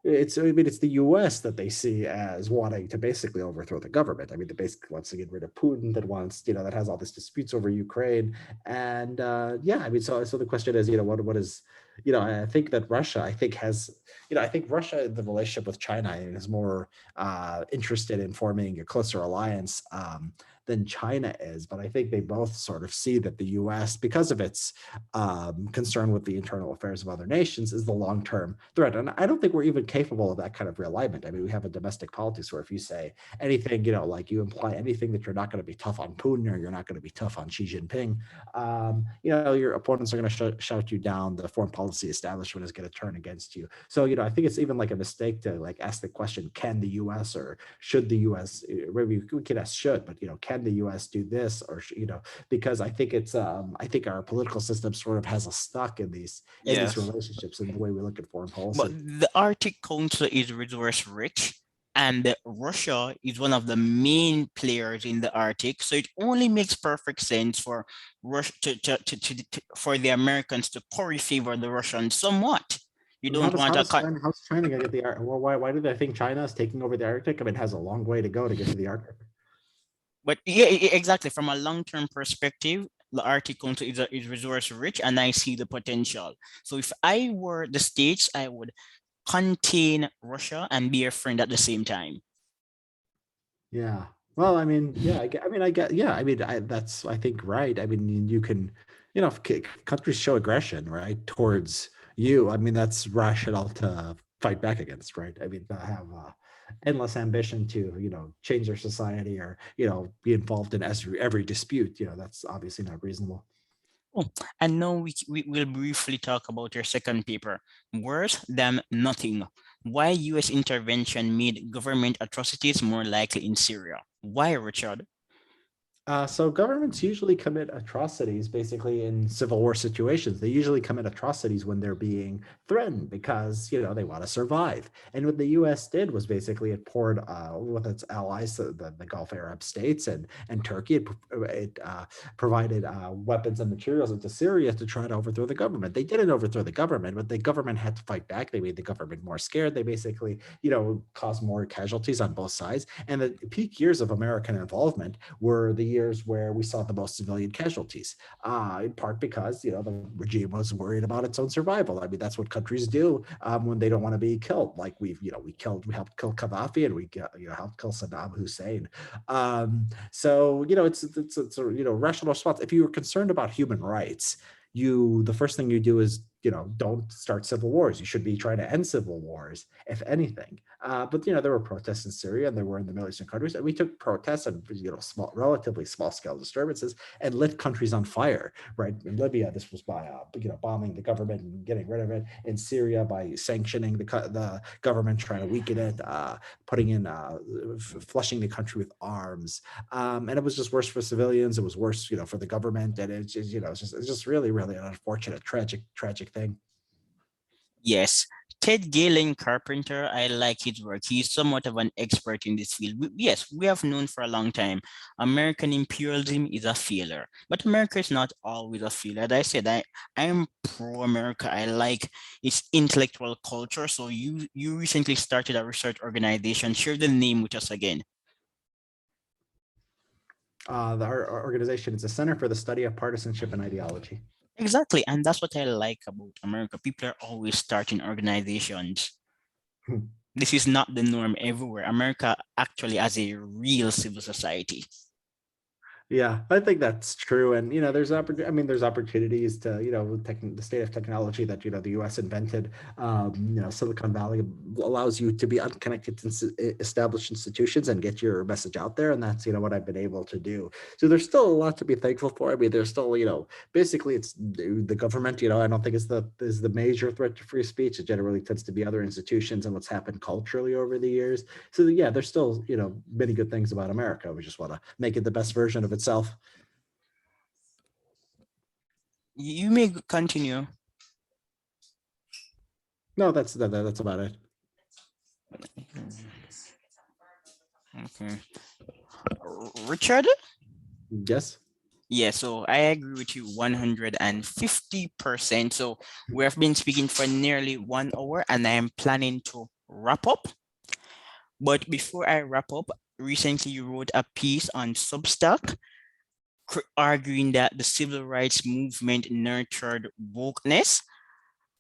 I mean, it's the US that they see as wanting to basically overthrow the government. I mean, that basically wants to get rid of Putin, that wants, you know, that has all these disputes over Ukraine. And yeah, I mean, so the question is, you know, what is, you know, I think that Russia, I think has, you know, I think Russia, the relationship with China is more interested in forming a closer alliance than China is. But I think they both sort of see that the US, because of its concern with the internal affairs of other nations, is the long term threat. And I don't think we're even capable of that kind of realignment. I mean, we have a domestic politics where if you say anything, you know, like you imply anything that you're not going to be tough on Putin or you're not going to be tough on Xi Jinping, you know, your opponents are going to shout you down. The foreign policy establishment is going to turn against you. So, you know, I think it's even like a mistake to like ask the question, can the US or should the US, maybe we could ask should, but, you know, can the US do this or, you know, because I think it's, I think our political system sort of has us stuck in these Yes. relationships and the way we look at foreign But policy. the Arctic Council is resource rich, and Russia is one of the main players in the Arctic. So it only makes perfect sense for Russia for the Americans to curry favor the Russians somewhat. You And how don't does want a how's China gonna get the well, why do they think China is taking over the Arctic? I mean, it has a long way to go to get to the Arctic. but yeah, exactly. From a long-term perspective, the Arctic Council is resource rich, and I see the potential. So if I were the states, I would contain Russia and be a friend at the same time. Yeah. Well, I mean, yeah, I mean, I get, yeah, I mean, that's, I think, right. I mean, you can, you know, if countries show aggression, right, towards you, I mean, that's rational to fight back against, right? I mean, to have endless ambition to, you know, change their society or, you know, be involved in every dispute, you know, that's obviously not reasonable. Oh, and now we will briefly talk about your second paper, Worse Than Nothing, Why US Intervention Made Government Atrocities More Likely in Syria. Why, Richard? So governments usually commit atrocities basically in civil war situations. They usually commit atrocities when they're being threatened because, you know, they want to survive. And what the US did was basically it poured with its allies, the Gulf Arab states and Turkey, it provided weapons and materials into Syria to try to overthrow the government. They didn't overthrow the government, but the government had to fight back. They made the government more scared. They basically, you know, caused more casualties on both sides. And the peak years of American involvement were the years where we saw the most civilian casualties, in part because, you know, the regime was worried about its own survival. I mean, that's what countries do when they don't want to be killed. Like you know, we helped kill Gaddafi and you know, helped kill Saddam Hussein. So, you know, it's a, you know, rational response. If you were concerned about human rights, the first thing you do is, you know, don't start civil wars. You should be trying to end civil wars, if anything. But, you know, there were protests in Syria and there were in the Middle Eastern countries, and we took protests and, you know, relatively small scale disturbances and lit countries on fire. Right in Libya, this was by you know, bombing the government and getting rid of it. In Syria, by sanctioning the government, trying to weaken it, putting in flushing the country with arms. And it was just worse for civilians. It was worse, you know, for the government, and it's just, you know, it's just really, really an unfortunate, tragic thing. Yes, Ted Galen Carpenter, I like his work. He's somewhat of an expert in this field. Yes, we have known for a long time American imperialism is a failure, but America is not always a failure. As I said, I am pro America. I like its intellectual culture. So you recently started a research organization. Share the name with us again. Our organization is a Center for the Study of Partisanship and Ideology. Exactly, and that's what I like about America. People are always starting organizations. This is not the norm everywhere. America actually has a real civil society. Yeah, I think that's true. And, there's I mean, there's opportunities to, the state of technology that, the US invented. Silicon Valley allows you to be unconnected to established institutions and get your message out there. And that's, what I've been able to do. So there's still a lot to be thankful for. I mean, there's still, basically it's the government, I don't think is the major threat to free speech. It generally tends to be other institutions and what's happened culturally over the years. So yeah, there's still, many good things about America. We just want to make it the best version of itself. You may continue. No, that's about it. Okay. Richard? Yes. Yeah, so I agree with you 150%. So we have been speaking for nearly 1 hour and I am planning to wrap up. But before I wrap up, recently you wrote a piece on Substack arguing that the civil rights movement nurtured wokeness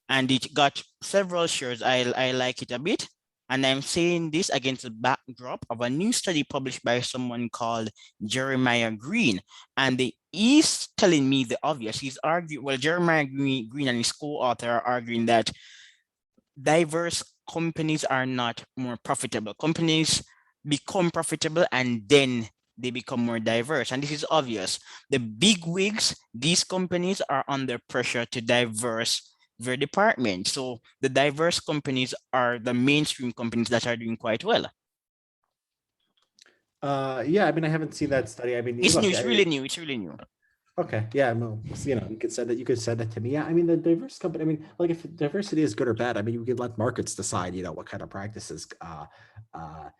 and it got several shares. I like it a bit. And I'm saying this against the backdrop of a new study published by someone called Jeremiah Green. And he's telling me the obvious. He's arguing, well, Jeremiah Green and his co-author are arguing that diverse companies are not more profitable. Companies become profitable and then they become more diverse. And this is obvious. The big wigs, these companies are under pressure to diverse their department. So the diverse companies are the mainstream companies that are doing quite well. Yeah, I mean, I haven't seen that study. I mean, It's new, look, it's really new, it's really new. okay, yeah, no, you could send it. You could send it to me. Yeah, I mean, the diverse company. I mean, like if diversity is good or bad, I mean, you could let markets decide. What kind of practices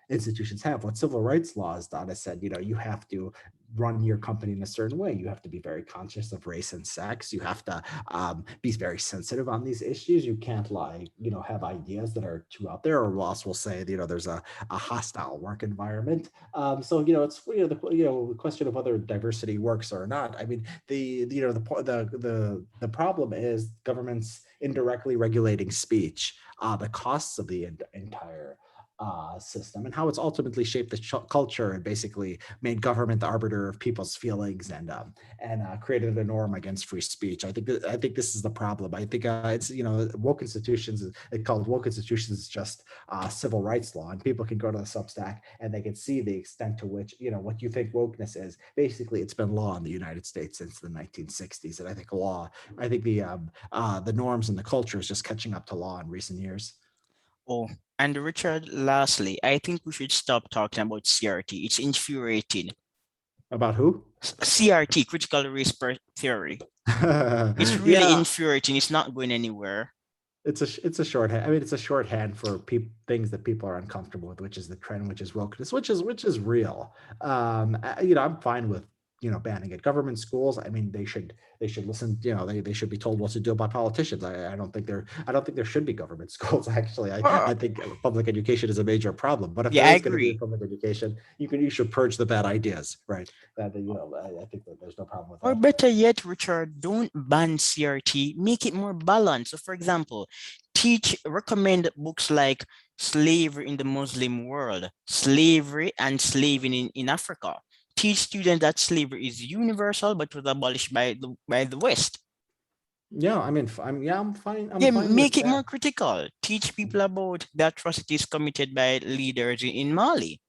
institutions have. What civil rights laws, Donna said. You have to run your company in a certain way. You have to be very conscious of race and sex. You have to be very sensitive on these issues. You can't have ideas that are too out there, or else will say, there's a hostile work environment. So it's the question of whether diversity works or not. I mean, the problem is governments indirectly regulating speech, the costs of the entire system, and how it's ultimately shaped the culture and basically made government the arbiter of people's feelings and created a norm against free speech. I think this is the problem. I think it's woke institutions. It called woke institutions is just civil rights law, and people can go to the Substack and they can see the extent to which what you think wokeness is. Basically, it's been law in the United States since the 1960s, and I think the norms and the culture is just catching up to law in recent years. Oh, and Richard, lastly, I think we should stop talking about CRT. It's infuriating. About who? CRT, critical race theory. It's really Yeah, infuriating. It's not going anywhere. it's a shorthand. I mean, it's a shorthand for things that people are uncomfortable with, which is the trend, which is wokeness, which is real. I'm fine with banning it. Government schools, I mean, they should listen. They should be told what to do about politicians. I don't think there should be government schools. Actually, Or, I think public education is a major problem. But if yeah, there I is going to be a agree. public education, you should purge the bad ideas, right? I think that there's no problem with Or that. better yet, Richard, don't ban CRT, make it more balanced. So, for example, recommend books like Slavery in the Muslim World, Slavery and Slaving in Africa. Teach students that slavery is universal but was abolished by the West. Yeah, I mean, I'm fine. I'm Yeah, fine with make it that. more critical. Teach people about the atrocities committed by leaders in Mali.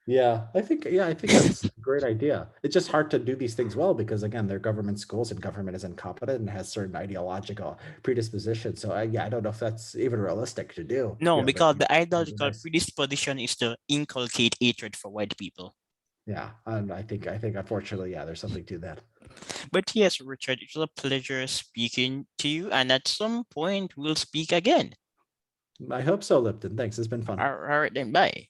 I think that's a great idea. It's just hard to do these things well because again, they're government schools and government is incompetent and has certain ideological predispositions. So I don't know if that's even realistic to do. No, But because the it'd be ideological nice. predisposition is to inculcate hatred for white people. Yeah, and I think unfortunately, yeah, there's something to that. But yes, Richard, it was a pleasure speaking to you, and at some point we'll speak again. I hope so, Lipton. Thanks. It's been fun. All right, then, bye.